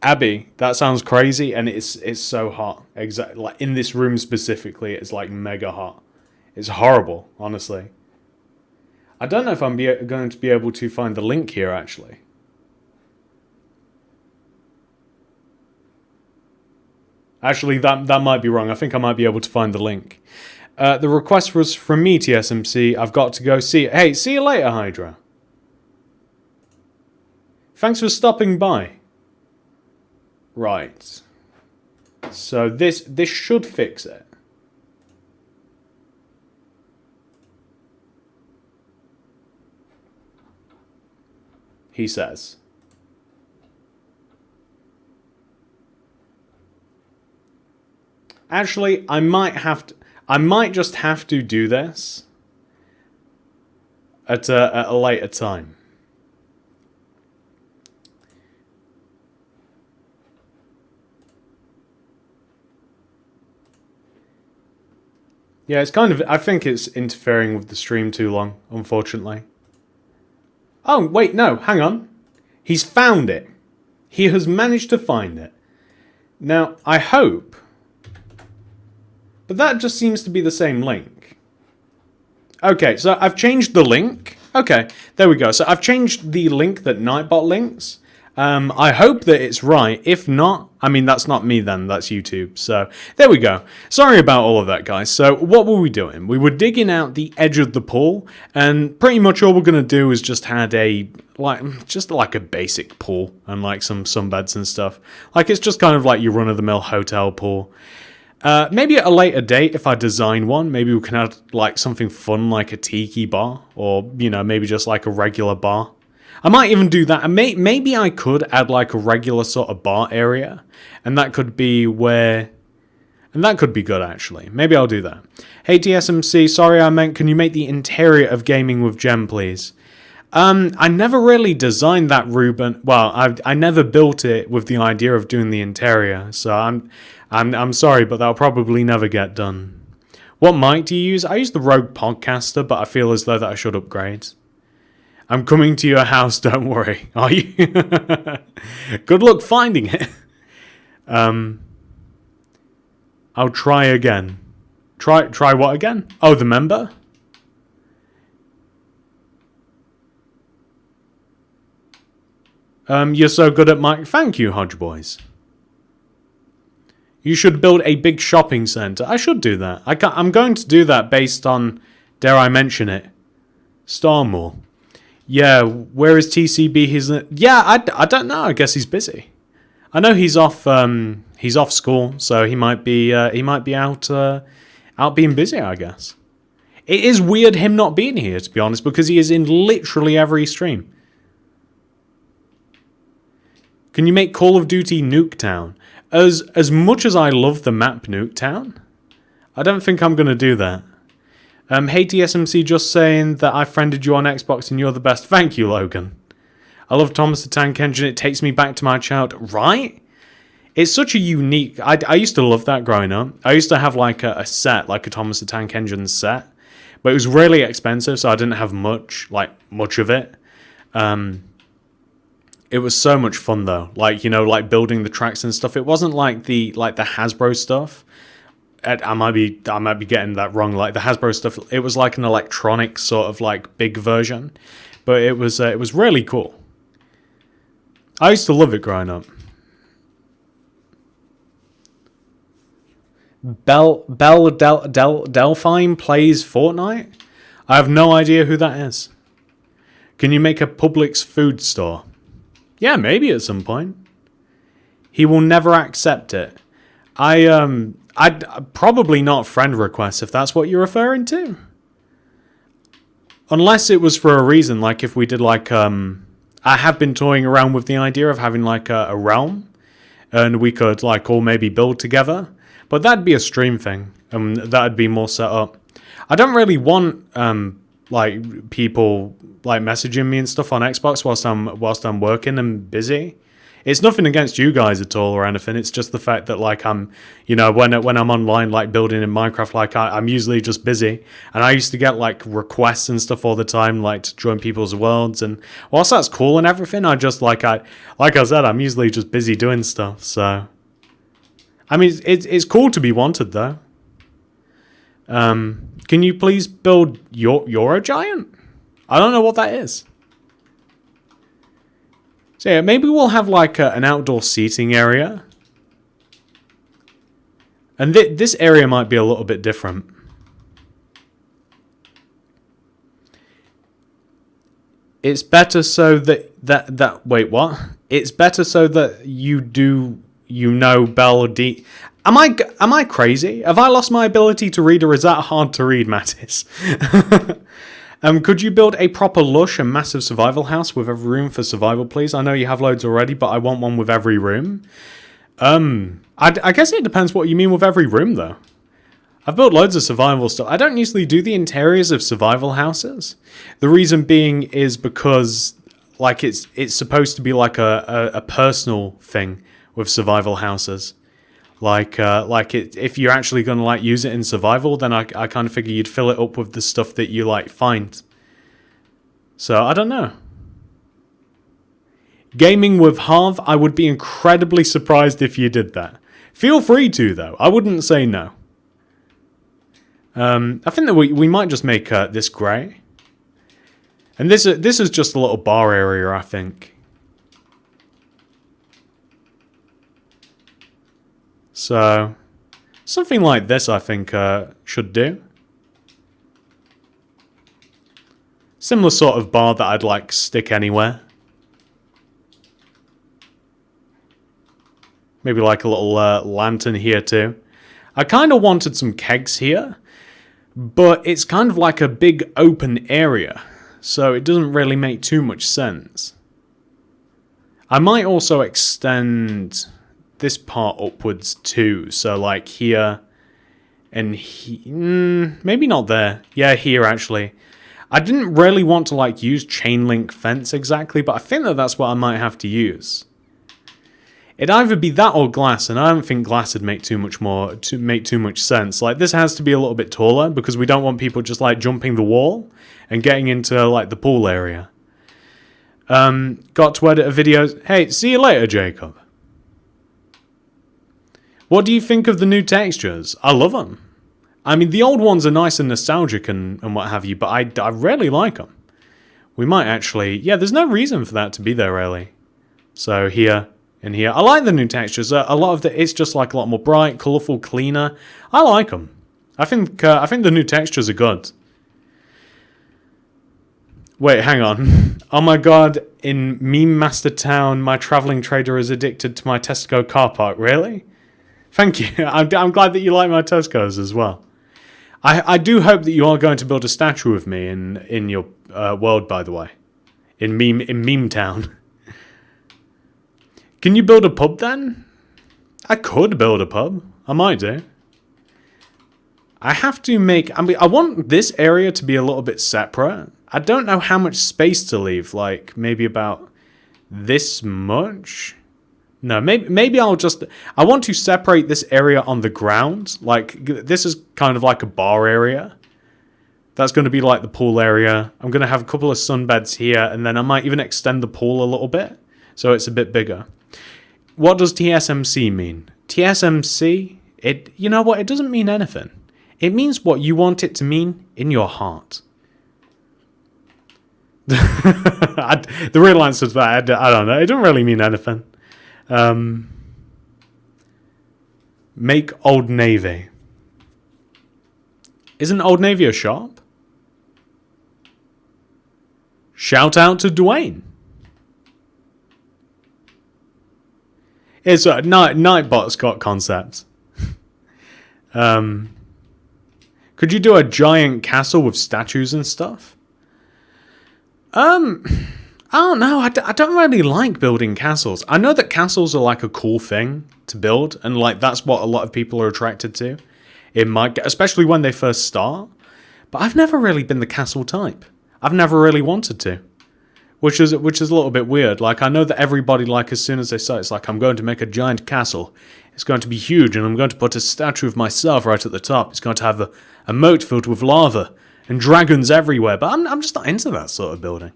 Abby, that sounds crazy, and it's so hot. Exactly, like in this room specifically, it's like mega hot. It's horrible, honestly. I don't know if I'm going to be able to find the link here, actually. Actually, that might be wrong. I think I might be able to find the link. The request was from me, TSMC. I've got to go see it. Hey, see you later, Hydra. Thanks for stopping by. Right. So this should fix it. He says. Actually, I might just have to do this at a later time. Yeah, it's kind of, I think it's interfering with the stream too long, unfortunately. Oh, wait, no, hang on. He's found it. He has managed to find it. Now, I hope... but that just seems to be the same link. Okay, so I've changed the link. Okay, there we go. So I've changed the link that Nightbot links. I hope that it's right. If not, I mean, that's not me then, that's YouTube. So, there we go. Sorry about all of that, guys. So, what were we doing? We were digging out the edge of the pool, and pretty much all we're going to do is just had a, just like a basic pool, and like some sunbeds and stuff. Like, it's just kind of like your run-of-the-mill hotel pool. Maybe at a later date, if I design one, maybe we can add like something fun like a tiki bar, or, you know, maybe just like a regular bar. I might even do that. And maybe I could add like a regular sort of bar area, and that could be where... And that could be good, actually. Maybe I'll do that. Hey, TSMC, sorry I meant, can you make the interior of Gaming with Gem, please? I never really designed that, Ruben. Well, I never built it with the idea of doing the interior, so I'm sorry, but that'll probably never get done. What mic do you use? I use the Rogue Podcaster, but I feel as though that I should upgrade. I'm coming to your house, don't worry. Are you? Good luck finding it. I'll try again. Try what again? Oh, the member? You're so good at mic. Thank you, Hodge Boys. You should build a big shopping centre. I should do that. I'm going to do that based on, dare I mention it, Star Mall. Yeah, where is TCB? Yeah, I don't know. I guess he's busy. I know he's off school, so he might be out being busy, I guess. It is weird him not being here, to be honest, because he is in literally every stream. Can you make Call of Duty Nuketown? As much as I love the map Nuketown, I don't think I'm going to do that. Hey TSMC, just saying that I friended you on Xbox and you're the best. Thank you, Logan. I love Thomas the Tank Engine. It takes me back to my childhood. Right? It's such a unique... I used to love that growing up. I used to have like a set, like a Thomas the Tank Engine set. But it was really expensive, so I didn't have much of it. It was so much fun though. Like, you know, like building the tracks and stuff. It wasn't like the Hasbro stuff. I might be getting that wrong. Like the Hasbro stuff, it was like an electronic sort of like big version, but it was really cool. I used to love it growing up. Delphine plays Fortnite? I have no idea who that is. Can you make a Publix food store? Yeah, maybe at some point. He will never accept it. I'd probably not friend requests if that's what you're referring to. Unless it was for a reason, like if we did like I have been toying around with the idea of having like a realm, and we could like all maybe build together. But that'd be a stream thing, and that'd be more set up. I don't really want like people like messaging me and stuff on Xbox whilst I'm working and busy. It's nothing against you guys at all or anything. It's just the fact that like I'm, you know, when I'm online like building in Minecraft, like I'm usually just busy, and I used to get like requests and stuff all the time, like to join people's worlds. And whilst that's cool and everything, I said, I'm usually just busy doing stuff. So, I mean, it's cool to be wanted though. Can you please build you're a giant? I don't know what that is. So yeah, maybe we'll have like an outdoor seating area. And this area might be a little bit different. It's better so that wait, what? It's better so that you know Bell D. Am I crazy? Have I lost my ability to read, or is that hard to read, Mattis? Could you build a proper lush and massive survival house with every room for survival, please? I know you have loads already, but I want one with every room. I guess it depends what you mean with every room, though. I've built loads of survival stuff. I don't usually do the interiors of survival houses. The reason being is because, like, it's supposed to be like a personal thing with survival houses. If you're actually going to like use it in survival, then I kind of figure you'd fill it up with the stuff that you like find. So I don't know. Gaming with Harv, I would be incredibly surprised if you did that. Feel free to though. I wouldn't say no. I think that we might just make this grey, and this is just a little bar area, I think. So, something like this I think should do. Similar sort of bar that I'd like stick anywhere. Maybe like a little lantern here too. I kind of wanted some kegs here, but it's kind of like a big open area, so it doesn't really make too much sense. I might also extend this part upwards too, so like here and maybe not there. Yeah, here actually. I didn't really want to like use chain link fence exactly, but I think that that's what I might have to use. It'd either be that or glass, and I don't think glass would make too much sense. Like, this has to be a little bit taller because we don't want people just like jumping the wall and getting into like the pool area. Got to edit a video. Hey, see you later, Jacob. What do you think of the new textures? I love them. I mean, the old ones are nice and nostalgic and what have you, but I really like them. We might actually... Yeah, there's no reason for that to be there, really. So here and here. I like the new textures. A lot of it's just like a lot more bright, colourful, cleaner. I like them. I think the new textures are good. Wait, hang on. Oh my god, in Meme Master Town, my travelling trader is addicted to my Tesco car park. Really? Thank you. I'm glad that you like my Tesco's as well. I do hope that you are going to build a statue of me in your world, by the way. In Meme Town. Can you build a pub then? I could build a pub. I might do. I have to make... I mean, I want this area to be a little bit separate. I don't know how much space to leave. Like, maybe about this much? No, maybe I'll just... I want to separate this area on the ground. Like, this is kind of like a bar area. That's going to be like the pool area. I'm going to have a couple of sunbeds here, and then I might even extend the pool a little bit, so it's a bit bigger. What does TSMC mean? TSMC, you know what? It doesn't mean anything. It means what you want it to mean in your heart. The real answer to that, I don't know. It doesn't really mean anything. Make Old Navy. Isn't Old Navy a shop? Shout out to Dwayne. It's Nightbot's got concepts. Could you do a giant castle with statues and stuff? I don't know. I don't really like building castles. I know that castles are like a cool thing to build, and like that's what a lot of people are attracted to. Especially when they first start. But I've never really been the castle type. I've never really wanted to. Which is a little bit weird. Like, I know that everybody, like, as soon as they start, it's like, I'm going to make a giant castle. It's going to be huge, and I'm going to put a statue of myself right at the top. It's going to have a moat filled with lava and dragons everywhere. But I'm just not into that sort of building.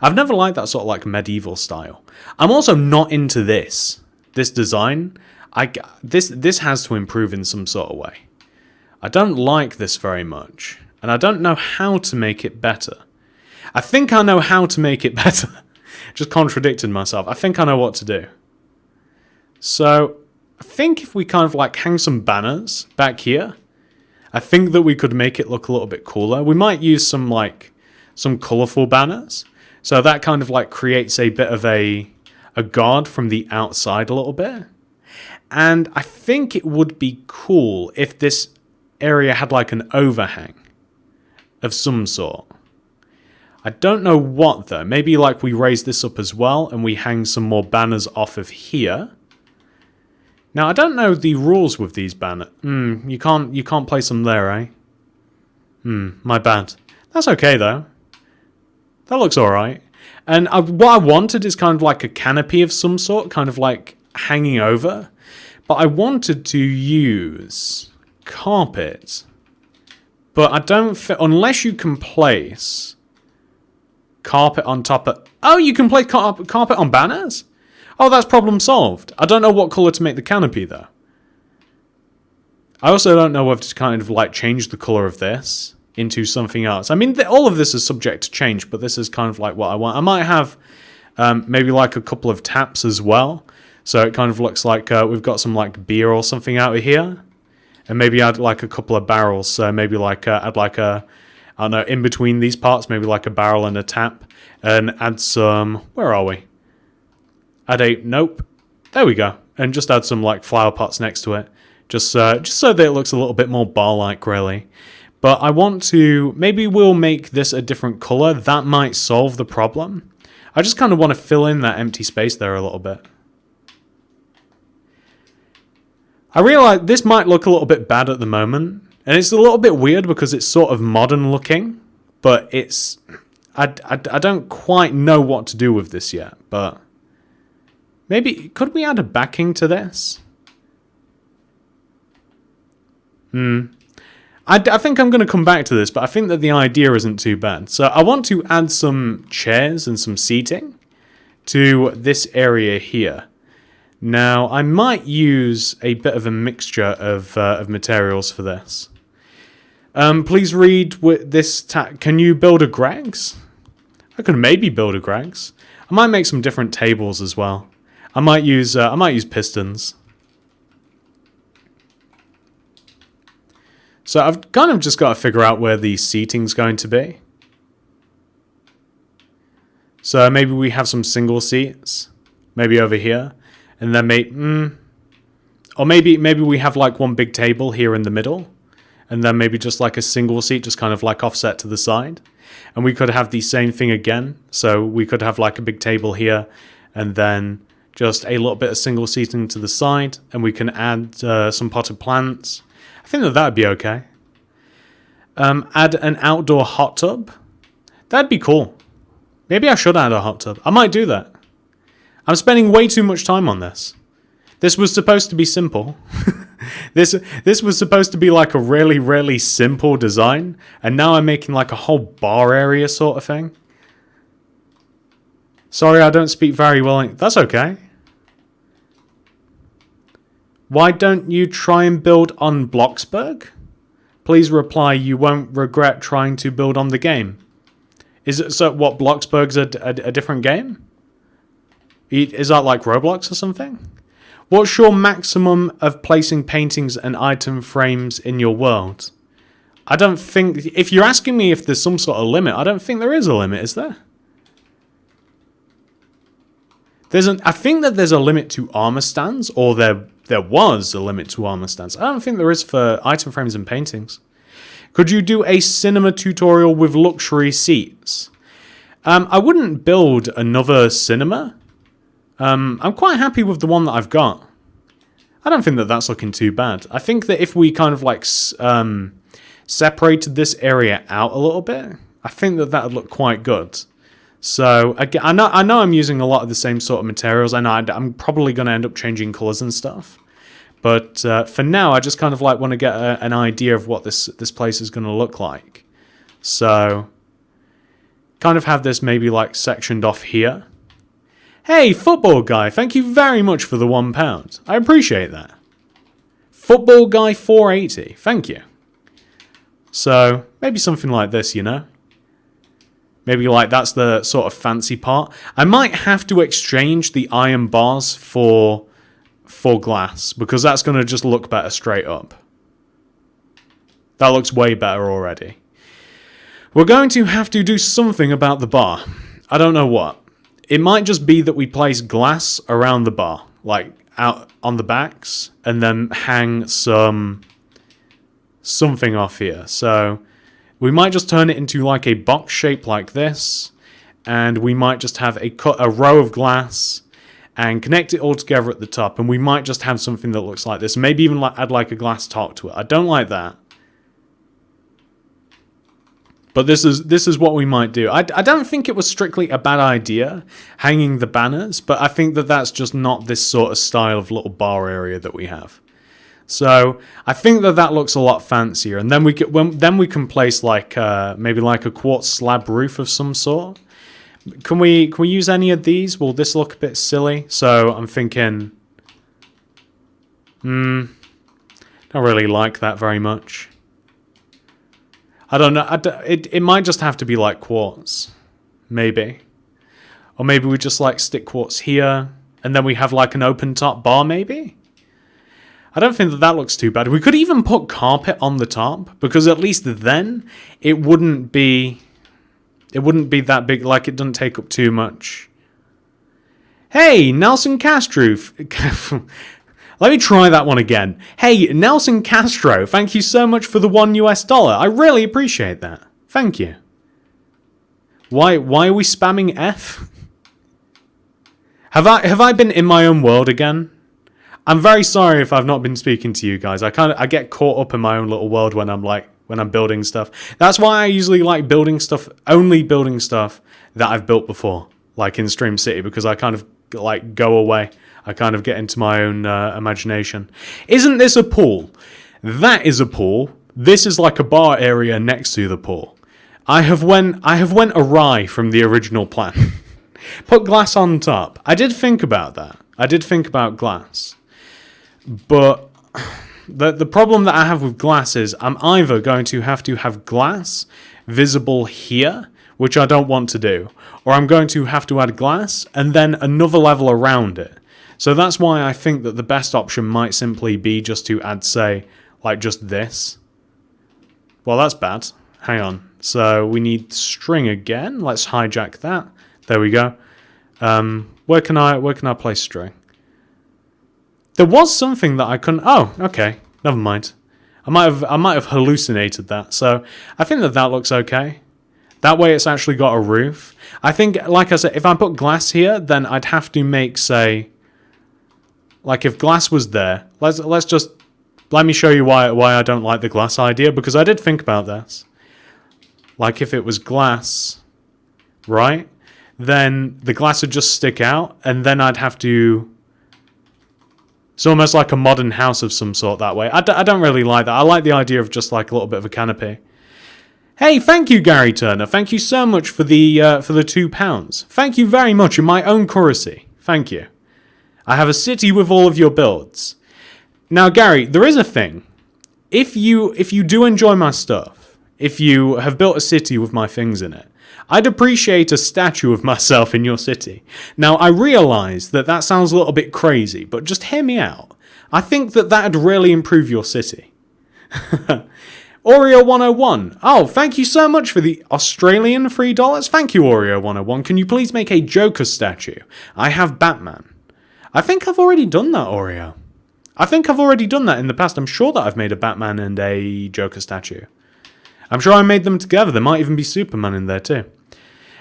I've never liked that sort of, like, medieval style. I'm also not into this design. This has to improve in some sort of way. I don't like this very much, and I don't know how to make it better. I think I know how to make it better. Just contradicted myself. I think I know what to do. So, I think if we kind of like hang some banners back here, I think that we could make it look a little bit cooler. We might use some colourful banners. So that kind of like creates a bit of a guard from the outside a little bit. And I think it would be cool if this area had like an overhang of some sort. I don't know what though. Maybe like we raise this up as well and we hang some more banners off of here. Now I don't know the rules with these banners. You can't place them there, eh? My bad. That's okay though. That looks alright. And what I wanted is kind of like a canopy of some sort, kind of like hanging over. But I wanted to use carpet. But I don't unless you can place carpet on top of... Oh, you can place carpet on banners? Oh, that's problem solved. I don't know what colour to make the canopy, though. I also don't know whether to kind of, like, change the colour of this into something else. I mean, all of this is subject to change, but this is kind of like what I want. I might have maybe, like, a couple of taps as well. So it kind of looks like we've got some like beer or something out of here. And maybe add like a couple of barrels. So maybe like add like a, I don't know, in between these parts, maybe like a barrel and a tap. And add some, where are we? Add a, nope. There we go. And just add some like flower pots next to it. Just so that it looks a little bit more bar-like, really. But I want to, maybe we'll make this a different color. That might solve the problem. I just kind of want to fill in that empty space there a little bit. I realize this might look a little bit bad at the moment. And it's a little bit weird because it's sort of modern looking. But it's, I don't quite know what to do with this yet. But maybe, could we add a backing to this? I think I'm going to come back to this, but I think that the idea isn't too bad. So I want to add some chairs and some seating to this area here. Now, I might use a bit of a mixture of materials for this. Please read with this. Can you build a Greg's? I could maybe build a Greg's. I might make some different tables as well. I might use pistons. So I've kind of just got to figure out where the seating's going to be. So maybe we have some single seats, maybe over here, and then or maybe we have like one big table here in the middle, and then maybe just like a single seat, just kind of like offset to the side. And we could have the same thing again. So we could have like a big table here, and then just a little bit of single seating to the side, and we can add some potted plants. I think that would be okay. Add an outdoor hot tub. That'd be cool. Maybe I should add a hot tub. I might do that. I'm spending way too much time on this. This was supposed to be simple. This was supposed to be like a really, really simple design. And now I'm making like a whole bar area sort of thing. Sorry, I don't speak very well. That's okay. Why don't you try and build on Bloxburg? Please reply, you won't regret trying to build on the game. Is it so? What, Bloxburg's a different game? Is that like Roblox or something? What's your maximum of placing paintings and item frames in your world? I don't think, if you're asking me if there's some sort of limit, I don't think there is a limit, is there? I think that there's a limit to armor stands, or there was a limit to armor stands. I don't think there is for item frames and paintings. Could you do a cinema tutorial with luxury seats? I wouldn't build another cinema. I'm quite happy with the one that I've got. I don't think that that's looking too bad. I think that if we kind of like separated this area out a little bit, I think that would look quite good. So again, I know I'm using a lot of the same sort of materials. I know I'm probably going to end up changing colors and stuff. But for now, I just kind of like want to get an idea of what this place is going to look like. So kind of have this maybe like sectioned off here. Hey, football guy, thank you very much for the £1. I appreciate that. Football guy 480, thank you. So maybe something like this, you know? Maybe like that's the sort of fancy part. I might have to exchange the iron bars for glass, because that's going to just look better straight up. That looks way better already. We're going to have to do something about the bar. I don't know what. It might just be that we place glass around the bar, like out on the backs, and then hang something off here. So we might just turn it into like a box shape like this, and we might just have a row of glass and connect it all together at the top, and we might just have something that looks like this. Maybe even add like a glass top to it. I don't like that. But this is what we might do. I don't think it was strictly a bad idea, hanging the banners, but I think that that's just not this sort of style of little bar area that we have. So I think that looks a lot fancier, and then we can place like maybe like a quartz slab roof of some sort. Can we use any of these? Will this look a bit silly? So I'm thinking, don't really like that very much. I don't know. It might just have to be like quartz, maybe, or maybe we just like stick quartz here, And then we have like an open top bar maybe? I don't think that that looks too bad. We could even put carpet on the top, because at least then it wouldn't be that big, like it doesn't take up too much. Hey, Nelson Castro. Let me try that one again. Hey, Nelson Castro, thank you so much for the $1. I really appreciate that. Thank you. Why are we spamming F? Have I been in my own world again? I'm very sorry if I've not been speaking to you guys. I get caught up in my own little world when I'm building stuff. That's why I usually like only building stuff that I've built before, like in Stream City, because I kind of like go away. I kind of get into my own imagination. Isn't this a pool? That is a pool. This is like a bar area next to the pool. I have went awry from the original plan. Put glass on top. I did think about that. I did think about glass. But the problem that I have with glass is I'm either going to have glass visible here, which I don't want to do, or I'm going to have to add glass and then another level around it. So that's why I think that the best option might simply be just to add, say, like just this. Well, that's bad. Hang on. So we need string again. Let's hijack that. There we go. Where can I place string? There was something that I couldn't. Oh, okay. Never mind. I might have hallucinated that. So I think that looks okay. That way, it's actually got a roof. I think, like I said, if I put glass here, then I'd have to make, say, like if glass was there. Let me show you why I don't like the glass idea, because I did think about this. Like if it was glass, right? Then the glass would just stick out, and then I'd have to. It's almost like a modern house of some sort that way. I don't really like that. I like the idea of just like a little bit of a canopy. Hey, thank you, Gary Turner. Thank you so much for the £2. Thank you very much in my own currency. Thank you. I have a city with all of your builds. Now, Gary, there is a thing. If you do enjoy my stuff, if you have built a city with my things in it, I'd appreciate a statue of myself in your city. Now, I realise that sounds a little bit crazy, but just hear me out. I think that that'd really improve your city. Oreo101. Oh, thank you so much for the Australian $3. Thank you, Oreo101. Can you please make a Joker statue? I have Batman. I think I've already done that, Oreo. I think I've already done that in the past. I'm sure that I've made a Batman and a Joker statue. I'm sure I made them together. There might even be Superman in there too.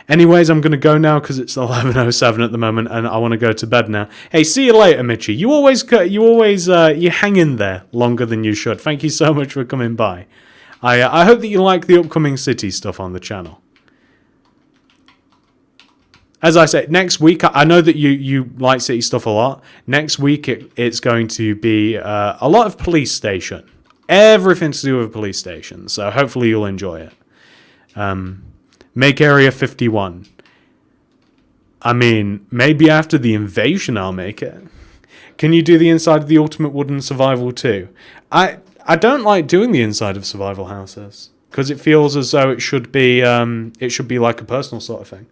Anyways, I'm going to go now because it's 11:07 at the moment and I want to go to bed now. Hey, see you later, Mitchie. You hang in there longer than you should. Thank you so much for coming by. I hope that you like the upcoming city stuff on the channel. As I said, next week, I know that you like city stuff a lot. Next week, it's going to be a lot of police station. Everything to do with police station. So hopefully you'll enjoy it. Make Area 51. I mean, maybe after the invasion I'll make it. Can you do the inside of the Ultimate Wooden Survival too? I don't like doing the inside of survival houses because it feels as though it should be like a personal sort of thing.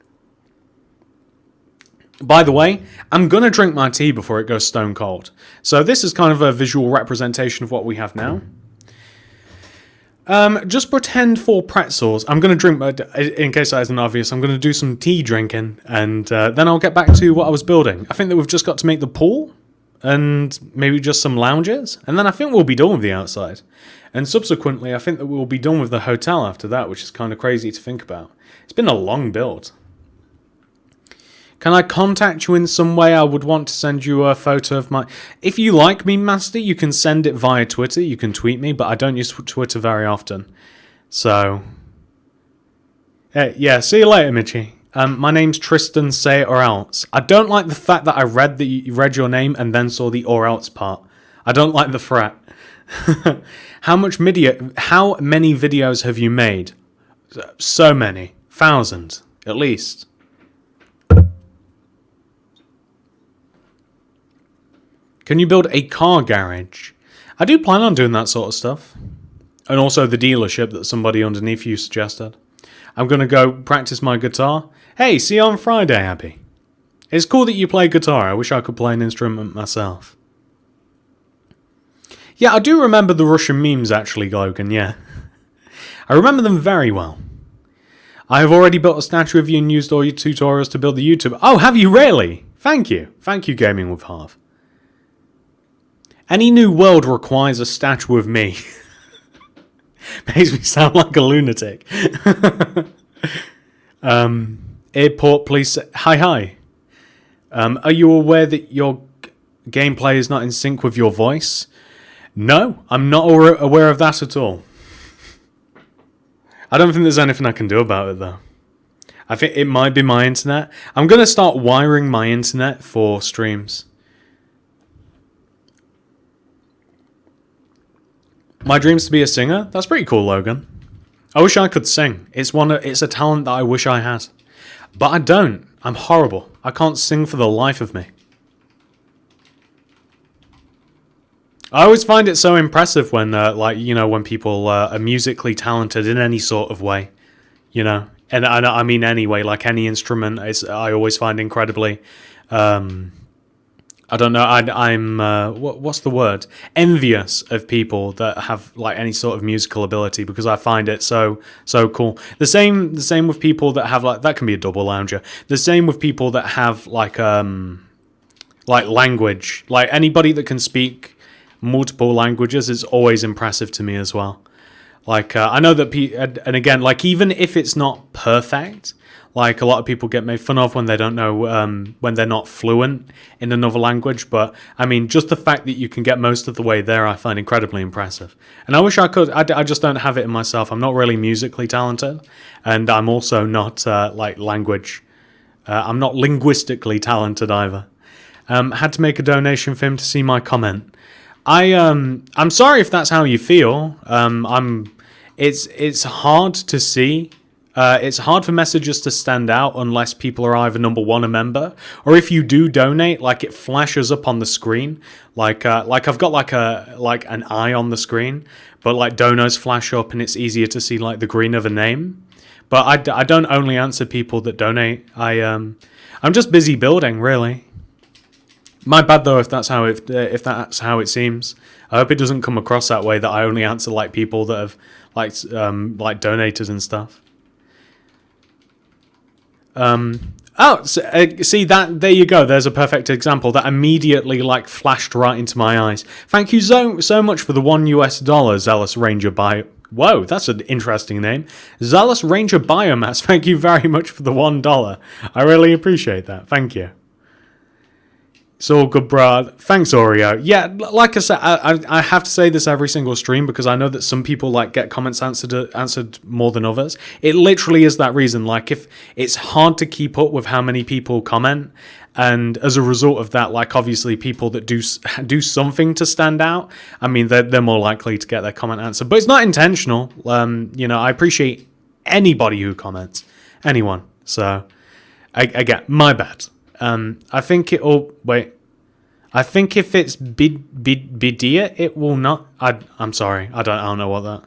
By the way, I'm going to drink my tea before it goes stone cold. So this is kind of a visual representation of what we have now. Just pretend for pretzels. I'm going to drink, in case that isn't obvious, I'm going to do some tea drinking, and then I'll get back to what I was building. I think that we've just got to make the pool, and maybe just some lounges, and then I think we'll be done with the outside. And subsequently, I think that we'll be done with the hotel after that, which is kind of crazy to think about. It's been a long build. Can I contact you in some way? I would want to send you a photo of my... If you like me, Master, you can send it via Twitter. You can tweet me, but I don't use Twitter very often. So... yeah, see you later, Mitchie. My name's Tristan, say it or else. I don't like the fact that I read that you read your name and then saw the or else part. I don't like the threat. How many videos have you made? So many. 1,000, at least. Can you build a car garage? I do plan on doing that sort of stuff. And also the dealership that somebody underneath you suggested. I'm going to go practice my guitar. Hey, see you on Friday, Abby. It's cool that you play guitar. I wish I could play an instrument myself. Yeah, I do remember the Russian memes, actually, Logan, yeah. I remember them very well. I have already built a statue of you and used all your tutorials to build the YouTube. Oh, have you really? Thank you. Thank you, Gaming with Harv. Any new world requires a statue of me. Makes me sound like a lunatic. Airport police. Hi. Are you aware that your gameplay is not in sync with your voice? No, I'm not aware of that at all. I don't think there's anything I can do about it, though. I think it might be my internet. I'm going to start wiring my internet for streams. My dream's to be a singer? That's pretty cool, Logan. I wish I could sing. It's a talent that I wish I had. But I don't. I'm horrible. I can't sing for the life of me. I always find it so impressive when, when people are musically talented in any sort of way, And I mean any way, like any instrument, I always find incredibly, I don't know, I'm what's the word? Envious of people that have like any sort of musical ability, because I find it so cool. The same with people that have that can be a double lounger. The same with people that have like language, like anybody that can speak multiple languages is always impressive to me as well. Like I know that and again, like even if it's not perfect, like a lot of people get made fun of when they don't know when they're not fluent in another language. But I mean, just the fact that you can get most of the way there, I find incredibly impressive. And I wish I could. I just don't have it in myself. I'm not really musically talented, and I'm also not language. I'm not linguistically talented either. Had to make a donation for him to see my comment. I'm sorry if that's how you feel. It's hard to see. It's hard for messages to stand out unless people are either number one, a member, or if you do donate, like it flashes up on the screen, like I've got an eye on the screen, but like donos flash up and it's easier to see like the green of a name. But I don't only answer people that donate. I'm just busy building, really. My bad though if that's how it seems. I hope it doesn't come across that way, that I only answer like people that have like donated and stuff. See that, there you go. There's a perfect example that immediately like flashed right into my eyes. Thank you so much for the $1 Zealous Ranger Whoa, that's an interesting name. Zealous Ranger Biomass. Thank you very much for the $1. I really appreciate that. Thank you. It's all good, bro. Thanks, Oreo. Yeah, like I said, I have to say this every single stream because I know that some people like get comments answered more than others. It literally is that reason. Like, if it's hard to keep up with how many people comment, and as a result of that, like obviously people that do something to stand out, I mean, they're more likely to get their comment answered. But it's not intentional. I appreciate anybody who comments, anyone. So, again, my bad. I think it'll wait. I think if it's Bidia, it will not. I'm sorry. I don't know what that.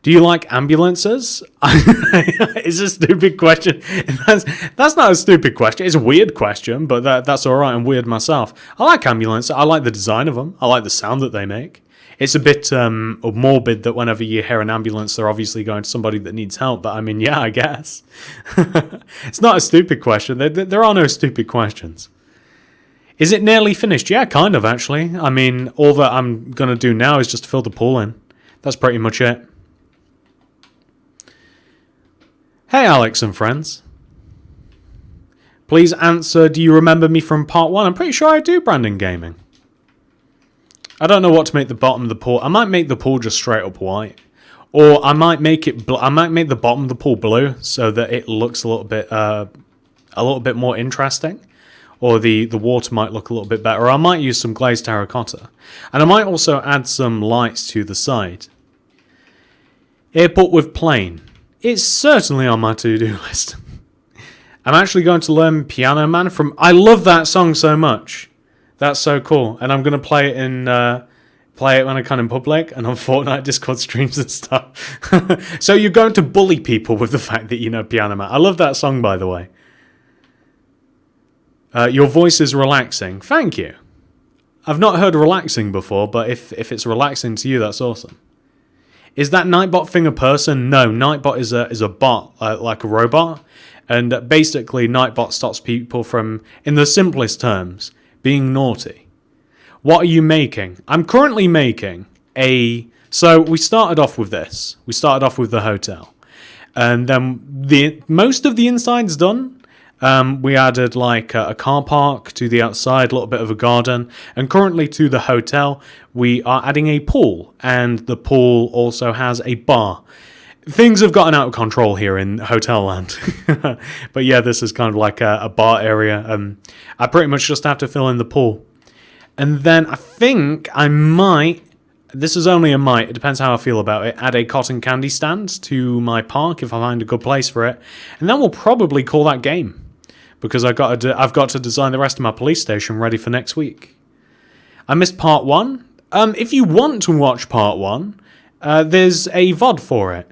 Do you like ambulances? It's a stupid question. That's not a stupid question. It's a weird question, but that's all right. I'm weird myself. I like ambulances. I like the design of them. I like the sound that they make. It's a bit morbid that whenever you hear an ambulance, they're obviously going to somebody that needs help. But I mean, yeah, I guess. It's not a stupid question. There are no stupid questions. Is it nearly finished? Yeah, kind of, actually. I mean, all that I'm going to do now is just fill the pool in. That's pretty much it. Hey, Alex and friends. Please answer, do you remember me from part 1? I'm pretty sure I do, Brandon Gaming. I don't know what to make the bottom of the pool. I might make the pool just straight up white, or I might make it. I might make the bottom of the pool blue so that it looks a little bit more interesting, or the water might look a little bit better. Or I might use some glazed terracotta, and I might also add some lights to the side. Airport with plane. It's certainly on my to-do list. I'm actually going to learn Piano Man from. I love that song so much. That's so cool, and I'm gonna play it when I come in public and on Fortnite Discord streams and stuff. So you're going to bully people with the fact that you know Piano Man. I love that song, by the way. Your voice is relaxing. Thank you. I've not heard relaxing before, but if it's relaxing to you, that's awesome. Is that Nightbot thing a person? No, Nightbot is a bot, like a robot. And basically, Nightbot stops people from, in the simplest terms, being naughty. What are you making? I'm currently making a... So we started off with this. We started off with the hotel. And then most of the inside's done. We added like a car park to the outside, a little bit of a garden. And currently to the hotel, we are adding a pool. And the pool also has a bar. Things have gotten out of control here in Hotel Land. But yeah, this is kind of like a bar area. I pretty much just have to fill in the pool. And then I think I might... This is only a might, it depends how I feel about it. Add a cotton candy stand to my park if I find a good place for it. And then we'll probably call that game. Because I've got to design the rest of my police station ready for next week. I missed part 1. If you want to watch part 1, there's a VOD for it.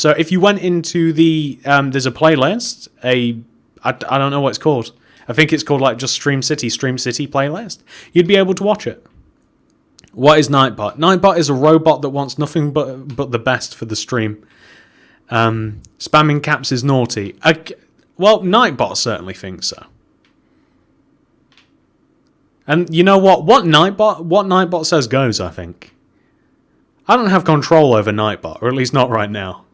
So if you went into the... there's a playlist. I don't know what it's called. I think it's called like just Stream City playlist. You'd be able to watch it. What is Nightbot? Nightbot is a robot that wants nothing but the best for the stream. Spamming caps is naughty. Well, Nightbot certainly thinks so. And you know what? What Nightbot says goes, I think. I don't have control over Nightbot, or at least not right now.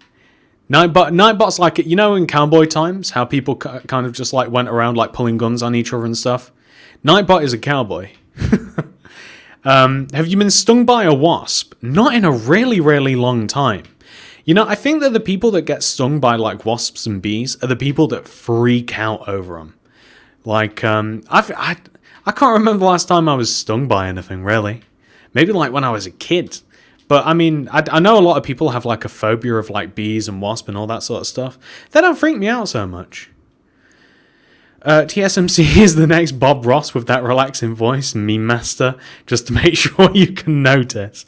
Nightbot's like, you know in Cowboy Times, how people kind of just like went around like pulling guns on each other and stuff? Nightbot is a cowboy. Have you been stung by a wasp? Not in a really, really long time. You know, I think that the people that get stung by like wasps and bees are the people that freak out over them. Like, I can't remember the last time I was stung by anything, really. Maybe like when I was a kid. But I mean, I know a lot of people have like a phobia of like bees and wasps and all that sort of stuff. They don't freak me out so much. TSMC is the next Bob Ross with that relaxing voice, meme master, just to make sure you can notice.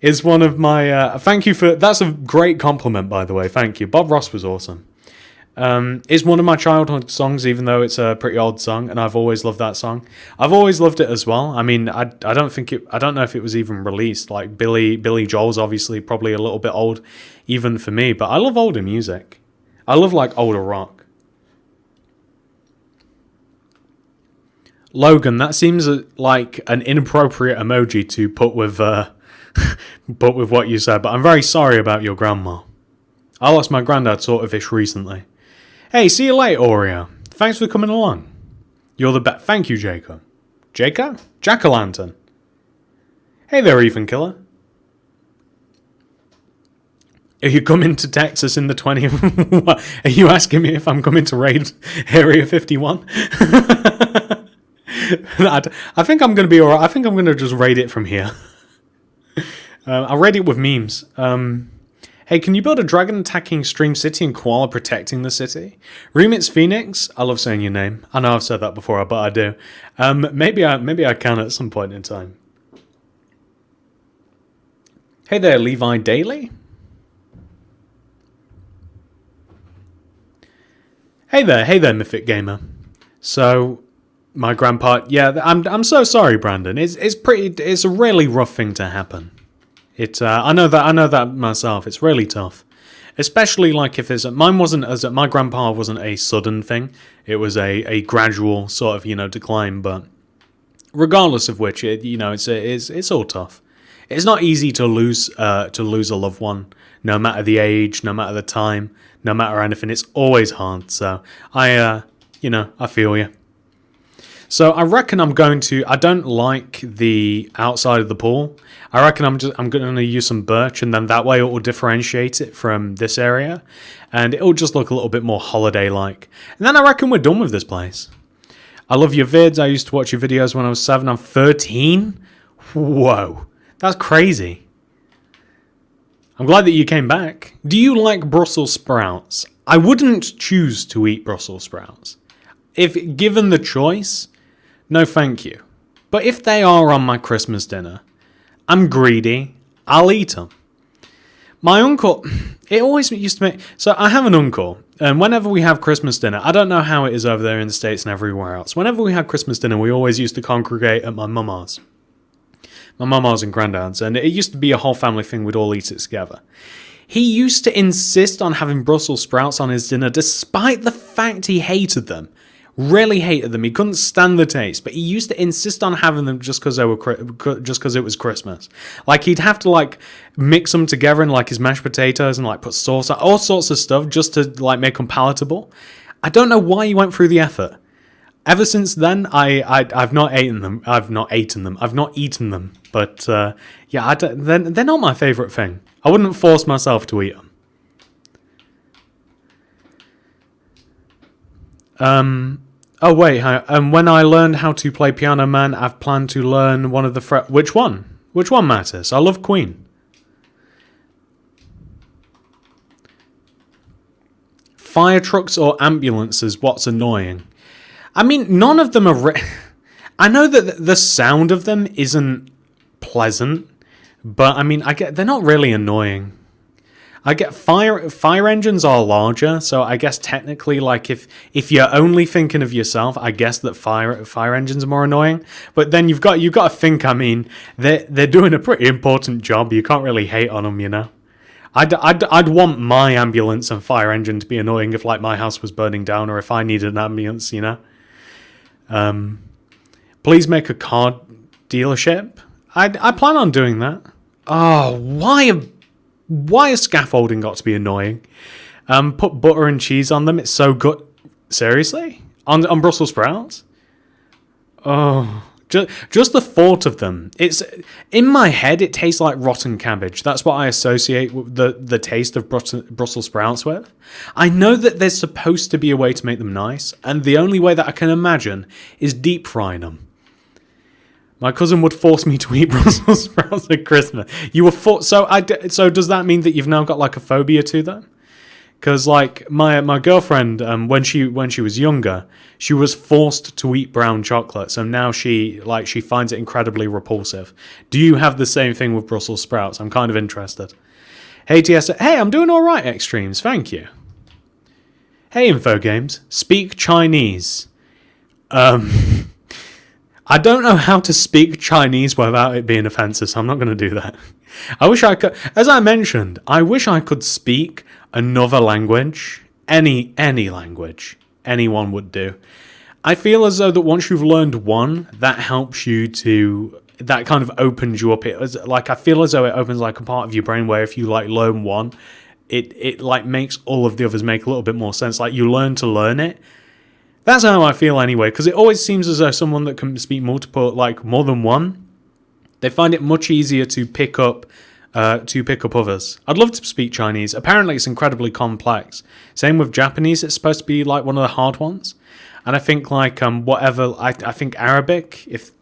Is one of my... thank you for... That's a great compliment, by the way. Thank you. Bob Ross was awesome. Is one of my childhood songs, even though it's a pretty old song, and I've always loved that song. I've always loved it as well. I mean, I don't know if it was even released. Like Billy Joel's obviously probably a little bit old, even for me. But I love older music. I love like older rock. Logan, that seems like an inappropriate emoji to put with but with what you said. But I'm very sorry about your grandma. I lost my granddad sort of ish recently. Hey, see you later, Oreo. Thanks for coming along. You're the best. Thank you, Jacob. Jacob? Jack-o'-lantern. Hey there, Ethan Killer. Are you coming to Texas in the 20th? Are you asking me if I'm coming to raid Area 51? I think I'm going to be alright. I think I'm going to just raid it from here. I'll raid it with memes. Hey, can you build a dragon attacking Stream City and koala protecting the city? Remix Phoenix. I love saying your name. I know I've said that before, but I do. Maybe I can at some point in time. Hey there, Levi Daly. Hey there, Mythic Gamer. So, my grandpa. Yeah, I'm so sorry, Brandon. It's a really rough thing to happen. I know that myself. It's really tough, especially like if there's my grandpa wasn't a sudden thing. It was a gradual sort of decline. But regardless of which, it's all tough. It's not easy to lose a loved one, no matter the age, no matter the time, no matter anything. It's always hard. So I feel you. So I reckon I don't like the outside of the pool. I reckon I'm going to use some birch, and then that way it will differentiate it from this area, and it'll just look a little bit more holiday-like. And then I reckon we're done with this place. I love your vids. I used to watch your videos when I was 7. I'm 13? Whoa. That's crazy. I'm glad that you came back. Do you like Brussels sprouts? I wouldn't choose to eat Brussels sprouts. If given the choice, no thank you. But if they are on my Christmas dinner, I'm greedy, I'll eat them. My uncle, it always used to make... So I have an uncle, and whenever we have Christmas dinner, I don't know how it is over there in the States and everywhere else. Whenever we had Christmas dinner, we always used to congregate at my mama's. My mama's and granddad's, and it used to be a whole family thing. We'd all eat it together. He used to insist on having Brussels sprouts on his dinner, despite the fact he hated them. Really hated them. He couldn't stand the taste, but he used to insist on having them just because it was Christmas. Like, he'd have to like mix them together in like his mashed potatoes and like put sauce, all sorts of stuff, just to like make them palatable. I don't know why he went through the effort. Ever since then, I've not eaten them. I've not eaten them. But yeah, they're not my favourite thing. I wouldn't force myself to eat them. Oh wait, when I learned how to play Piano Man, I've planned to learn one of the which one? Which one matters? I love Queen. Fire trucks or ambulances, what's annoying? I mean, none of them are... I know that the sound of them isn't pleasant, but I mean, they're not really annoying. I get fire engines are larger, so I guess technically, like if you're only thinking of yourself, I guess that fire engines are more annoying. But then you've got to think. I mean, they're doing a pretty important job. You can't really hate on them, you know. I'd want my ambulance and fire engine to be annoying if like my house was burning down or if I needed an ambulance, you know. Please make a car dealership. I plan on doing that. Oh, why has scaffolding got to be annoying? Put butter and cheese on them. It's so good. Seriously? On Brussels sprouts? Oh, just the thought of them. It's in my head. It tastes like rotten cabbage. That's what I associate with the taste of Brussels sprouts with. I know that there's supposed to be a way to make them nice, and the only way that I can imagine is deep frying them. My cousin would force me to eat Brussels sprouts at Christmas. You were so does that mean that you've now got like a phobia to them? Because like my girlfriend, when she was younger, she was forced to eat brown chocolate. So now she finds it incredibly repulsive. Do you have the same thing with Brussels sprouts? I'm kind of interested. Hey TS, hey, I'm doing all right. Extremes, thank you. Hey Info Games, speak Chinese. I don't know how to speak Chinese without it being offensive, so I'm not going to do that. I wish I could, as I mentioned, I wish I could speak another language, any language, anyone would do. I feel as though that once you've learned one, that helps you that kind of opens you up. I feel as though it opens like a part of your brain where if you like learn one, it like makes all of the others make a little bit more sense. Like you learn to learn it. That's how I feel anyway, because it always seems as though someone that can speak multiple, like more than one, they find it much easier to pick up others. I'd love to speak Chinese. Apparently it's incredibly complex. Same with Japanese, it's supposed to be like one of the hard ones. And I think like I think Arabic, if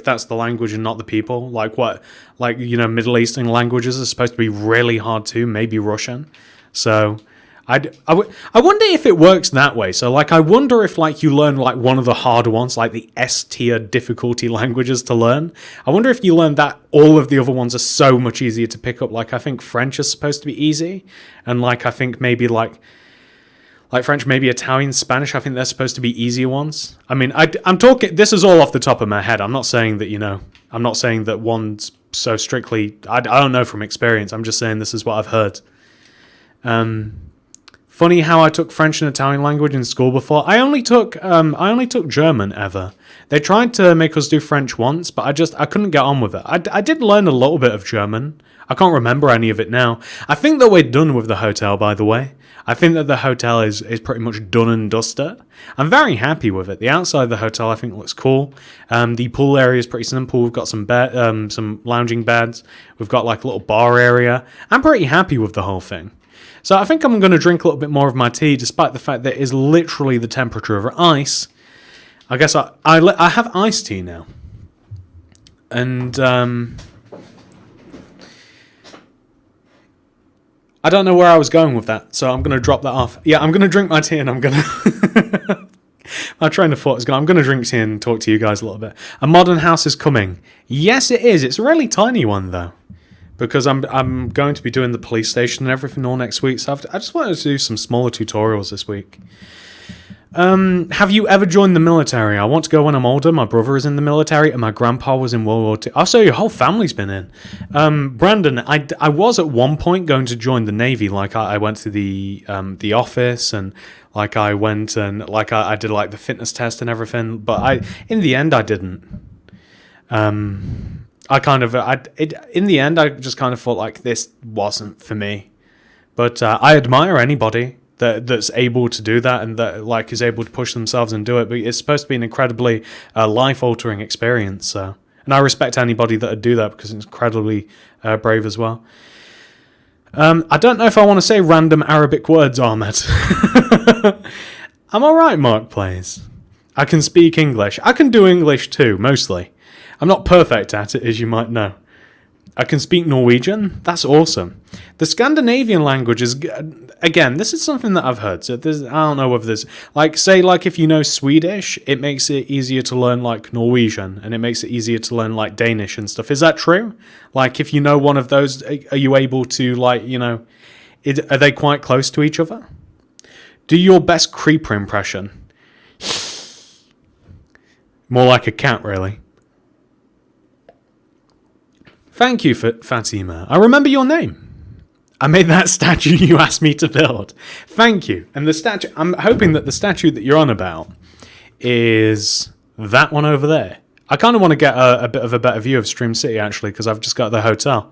that's the language and not the people, Middle Eastern languages are supposed to be really hard too, maybe Russian. So I wonder if it works that way. So, like, I wonder if, like, you learn, like, one of the harder ones, like the S-tier difficulty languages to learn. I wonder if you learn that all of the other ones are so much easier to pick up. Like, I think French is supposed to be easy. And, like, I think maybe, like French, maybe Italian, Spanish, I think they're supposed to be easier ones. I mean, I'm talking, this is all off the top of my head. I'm not saying that, I'm not saying that one's so strictly, I don't know from experience. I'm just saying this is what I've heard. Funny how I took French and Italian language in school before. I only took German ever. They tried to make us do French once, but I couldn't get on with it. I did learn a little bit of German. I can't remember any of it now. I think that we're done with the hotel, by the way. I think that the hotel is pretty much done and dusted. I'm very happy with it. The outside of the hotel I think looks cool. The pool area is pretty simple. We've got some lounging beds. We've got like a little bar area. I'm pretty happy with the whole thing. So I think I'm going to drink a little bit more of my tea, despite the fact that it is literally the temperature of ice. I guess I have iced tea now. And I don't know where I was going with that, so I'm going to drop that off. Yeah, I'm going to drink my tea and I'm going to... My train of thought is going, I'm going to drink tea and talk to you guys a little bit. A modern house is coming. Yes, it is. It's a really tiny one, though. because I'm going to be doing the police station and everything all next week. So I just wanted to do some smaller tutorials this week. Have you ever joined the military? I want to go when I'm older. My brother is in the military and my grandpa was in World War II. Oh, so your whole family's been in. Brandon, I was at one point going to join the Navy. Like I went to the office and like I went and like I did like the fitness test and everything. But in the end, I didn't. In the end, I just kind of thought like this wasn't for me. But I admire anybody that's able to do that and that like is able to push themselves and do it. But it's supposed to be an incredibly life-altering experience. So, and I respect anybody that would do that because it's incredibly brave as well. I don't know if I want to say random Arabic words, Ahmed. I'm all right, Mark plays. I can speak English. I can do English too, mostly. I'm not perfect at it, as you might know. I can speak Norwegian. That's awesome. The Scandinavian languages, again, this is something that I've heard. So I don't know whether there's, like, say, like, if you know Swedish, it makes it easier to learn, like, Norwegian, and it makes it easier to learn, like, Danish and stuff. Is that true? Like, if you know one of those, are you able to, like, you know, are they quite close to each other? Do your best creeper impression. More like a cat, really. Thank you, Fatima. I remember your name. I made that statue you asked me to build. Thank you. And the statue, I'm hoping that the statue that you're on about is that one over there. I kind of want to get a bit of a better view of Stream City, actually, because I've just got the hotel.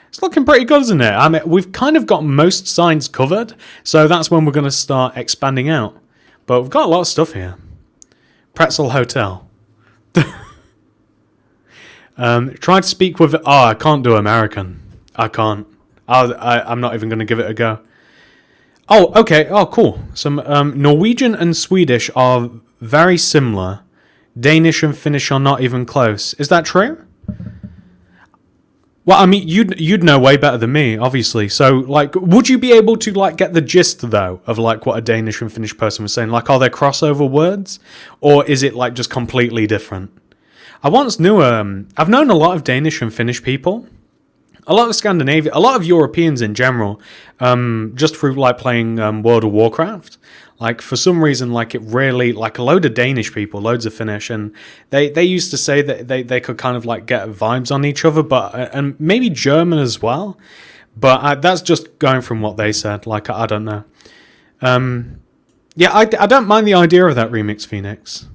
It's looking pretty good, isn't it? I mean, we've kind of got most signs covered, so that's when we're going to start expanding out. But we've got a lot of stuff here. Pretzel Hotel. Try to speak with... Oh, I can't do American. I can't. I'm not even going to give it a go. Oh, okay. Oh, cool. Some Norwegian and Swedish are very similar. Danish and Finnish are not even close. Is that true? Well, I mean, you'd know way better than me, obviously. So, like, would you be able to, like, get the gist, though, of, like, what a Danish and Finnish person was saying? Like, are there crossover words? Or is it, like, just completely different? I once knew, I've known a lot of Danish and Finnish people, a lot of Scandinavia, a lot of Europeans in general, just through, like, playing World of Warcraft. Like, for some reason, like, it really, like, a load of Danish people, loads of Finnish, and they used to say that they could kind of, like, get vibes on each other, but, and maybe German as well, but that's just going from what they said, like, I don't know. Yeah, I don't mind the idea of that remix, Phoenix.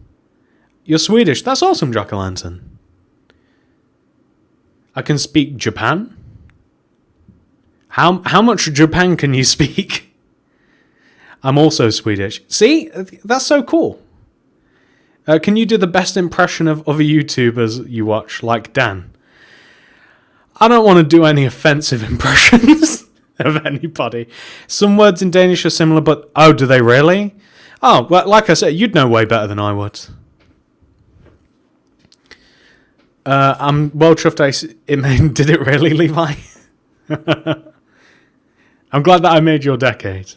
You're Swedish. That's awesome, Jack-o'-lantern. I can speak Japan. How much Japan can you speak? I'm also Swedish. See? That's so cool. Can you do the best impression of other YouTubers you watch, like Dan? I don't want to do any offensive impressions of anybody. Some words in Danish are similar, but... Oh, do they really? Oh, well, like I said, you'd know way better than I would. I'm well chuffed did it really, Levi? I'm glad that I made your decade.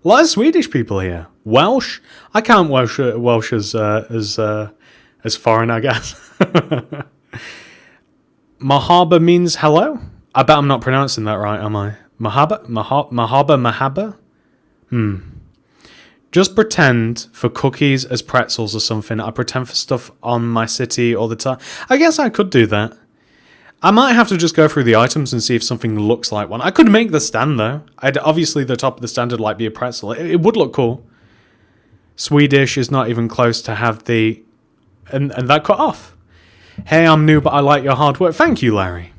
A lot of Swedish people here. Welsh? I count Welsh as foreign, I guess. Mahaba means hello? I bet I'm not pronouncing that right, am I? Mahaba? Just pretend for cookies as pretzels or something. I pretend for stuff on my city all the time. I guess I could do that. I might have to just go through the items and see if something looks like one. I could make the stand, though. Obviously, the top of the stand would like be a pretzel. It would look cool. Swedish is not even close to have the... And that cut off. Hey, I'm new, but I like your hard work. Thank you, Larry.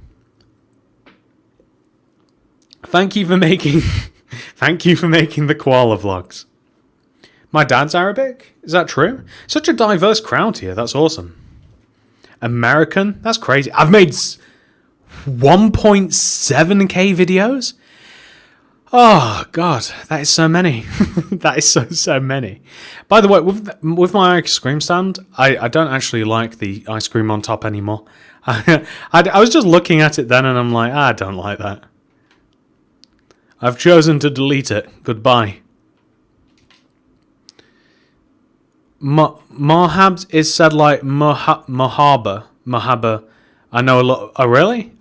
Thank you for making... Thank you for making the koala vlogs. My dad's Arabic? Is that true? Such a diverse crowd here. That's awesome. American? That's crazy. I've made 1.7k videos? Oh, God. That is so many. That is so many. By the way, with my ice cream stand, I don't actually like the ice cream on top anymore. I was just looking at it then and I'm like, I don't like that. I've chosen to delete it. Goodbye. Mohabs is said like Mahaba. I know a lot. Oh, really?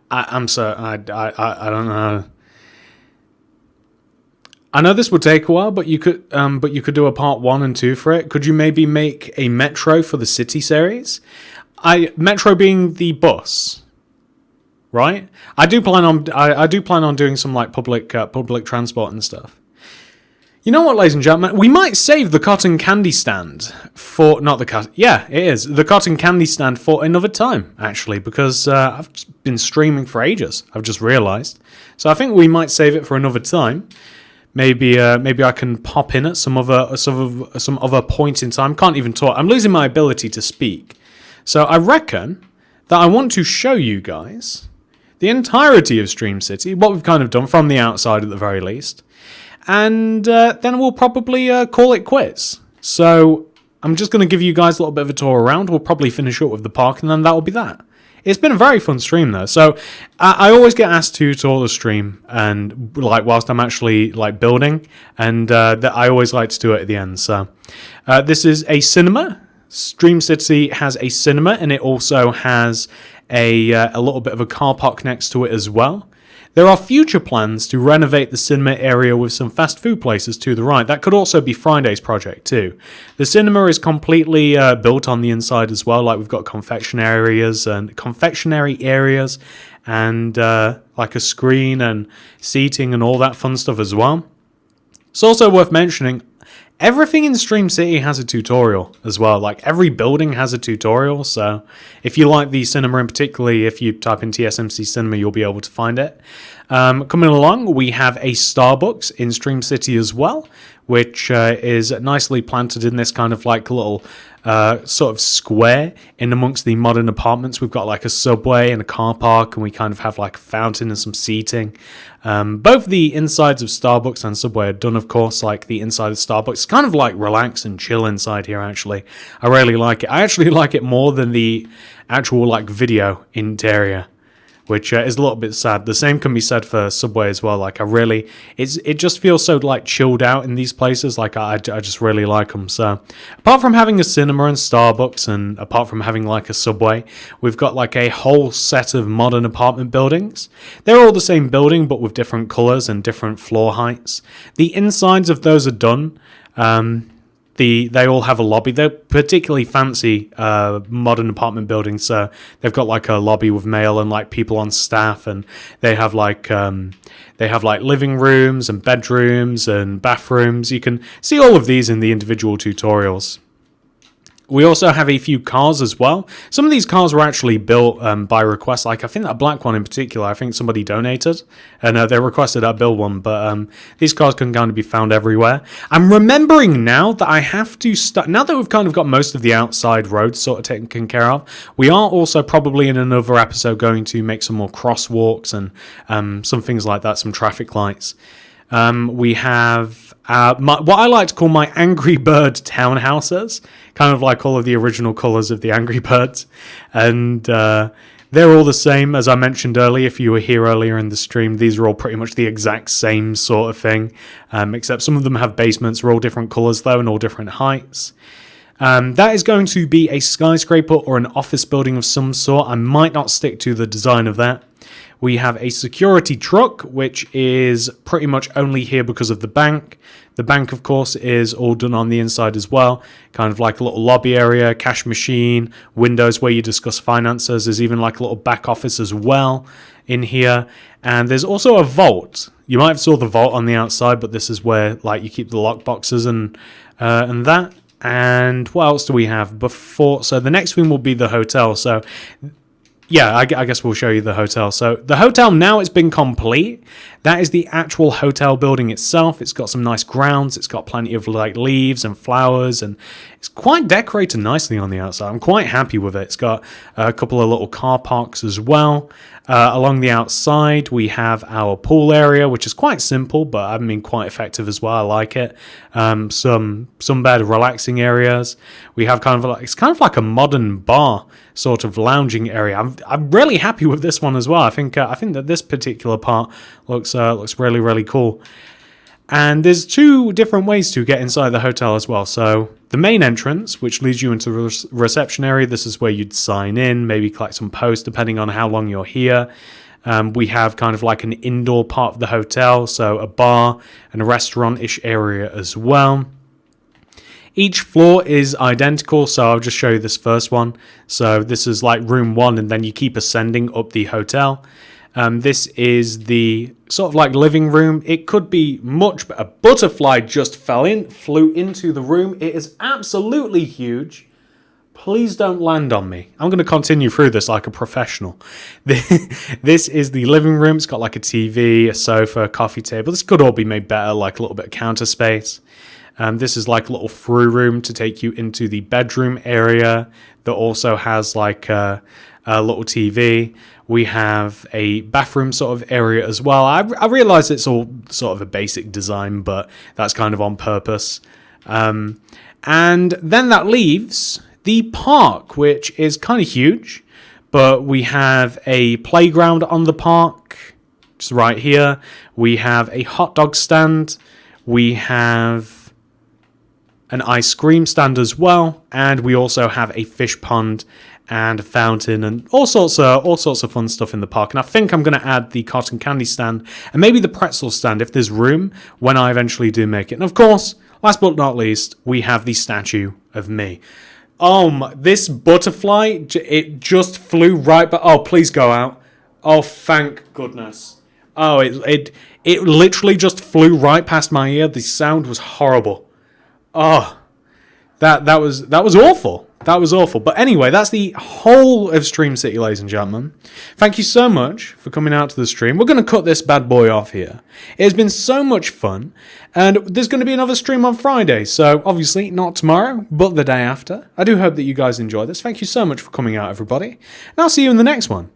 I'm so I don't know. I know this would take a while, but you could do a part 1 and 2 for it. Could you maybe make a Metro for the City series? Metro being the bus, right? I do plan on doing some like public transport and stuff. You know what, ladies and gentlemen? We might save the cotton candy stand for... Not the cotton... Yeah, it is. The cotton candy stand for another time, actually, because I've been streaming for ages. I've just realised. So I think we might save it for another time. Maybe I can pop in at some other point in time. Can't even talk. I'm losing my ability to speak. So I reckon that I want to show you guys the entirety of Stream City, what we've kind of done from the outside at the very least. And then we'll probably call it quits. So I'm just going to give you guys a little bit of a tour around. We'll probably finish up with the park, and then that'll be that. It's been a very fun stream, though. So I always get asked to tour the stream, and like whilst I'm actually like building, and I always like to do it at the end. So this is a cinema. Stream City has a cinema, and it also has a little bit of a car park next to it as well. There are future plans to renovate the cinema area with some fast food places to the right. That could also be Friday's project too. The cinema is completely built on the inside as well. Like we've got confectionery areas and like a screen and seating and all that fun stuff as well. It's also worth mentioning, everything in Stream City has a tutorial as well. Like every building has a tutorial. So if you like the cinema in particularly, if you type in TSMC cinema, you'll be able to find it. Coming along, we have a Starbucks in Stream City as well, which is nicely planted in this kind of like little sort of square in amongst the modern apartments. We've got like a subway and a car park, and we kind of have like a fountain and some seating. Both the insides of Starbucks and Subway are done, of course, like the inside of Starbucks. It's kind of like relax and chill inside here, actually. I really like it. I actually like it more than the actual like video interior, which is a little bit sad. The same can be said for Subway as well. Like it just feels so like chilled out in these places. Like I just really like them. So apart from having a cinema and Starbucks, and apart from having like a Subway, we've got like a whole set of modern apartment buildings. They're all the same building, but with different colors and different floor heights. The insides of those are done. They all have a lobby. They're particularly fancy modern apartment buildings. So they've got like a lobby with mail and like people on staff, and they have like living rooms and bedrooms and bathrooms. You can see all of these in the individual tutorials. We also have a few cars as well. Some of these cars were actually built by request. Like I think that black one in particular, I think somebody donated, and they requested I build one. But these cars can kind of be found everywhere. I'm remembering now that I have to start. Now that we've kind of got most of the outside roads sort of taken care of, we are also probably in another episode going to make some more crosswalks and some things like that, some traffic lights. We have what I like to call my Angry Bird townhouses, kind of like all of the original colours of the Angry Birds. And they're all the same, as I mentioned earlier. If you were here earlier in the stream, these are all pretty much the exact same sort of thing, except some of them have basements. They're all different colours, though, and all different heights. That is going to be a skyscraper or an office building of some sort. I might not stick to the design of that. We have a security truck, which is pretty much only here because of the bank. The bank, of course, is all done on the inside as well. Kind of like a little lobby area, cash machine, windows where you discuss finances. There's even like a little back office as well in here. And there's also a vault. You might have saw the vault on the outside, but this is where like you keep the lock boxes and that. And what else do we have before? So the next thing will be the hotel. So yeah, I guess we'll show you the hotel. So the hotel, now it's been complete. That is the actual hotel building itself. It's got some nice grounds. It's got plenty of like leaves and flowers, and it's quite decorated nicely on the outside. I'm quite happy with it. It's got a couple of little car parks as well. Along the outside, we have our pool area, which is quite simple, but I mean quite effective as well. I like it. Some bed relaxing areas. We have it's kind of like a modern bar sort of lounging area. I'm really happy with this one as well. I think that this particular part looks really, really cool. And there's two different ways to get inside the hotel as well. So the main entrance, which leads you into the reception area, this is where you'd sign in, maybe collect some posts depending on how long you're here. We have kind of like an indoor part of the hotel, so a bar and a restaurant-ish area as well. Each floor is identical, so I'll just show you this first one. So this is like room 1, and then you keep ascending up the hotel. This is the sort of like living room. It could be much, but a butterfly just flew into the room. It is absolutely huge. Please don't land on me. I'm going to continue through this like a professional. This is the living room. It's got like a TV, a sofa, a coffee table. This could all be made better, like a little bit of counter space. This is like a little through room to take you into the bedroom area that also has like a little TV. We have a bathroom sort of area as well. I realize it's all sort of a basic design, but that's kind of on purpose. And then that leaves the park, which is kind of huge. But we have a playground on the park, just right here. We have a hot dog stand. We have an ice cream stand as well, and we also have a fish pond and a fountain and all sorts of fun stuff in the park. And I think I'm going to add the cotton candy stand and maybe the pretzel stand if there's room when I eventually do make it. And of course, last but not least, we have the statue of me. This butterfly, it just flew right by. Oh, please go out. Oh, thank goodness. Oh, it literally just flew right past my ear. The sound was horrible. Oh, that was awful. That was awful. But anyway, that's the whole of Stream City, ladies and gentlemen. Thank you so much for coming out to the stream. We're going to cut this bad boy off here. It has been so much fun. And there's going to be another stream on Friday. So, obviously, not tomorrow, but the day after. I do hope that you guys enjoy this. Thank you so much for coming out, everybody. And I'll see you in the next one.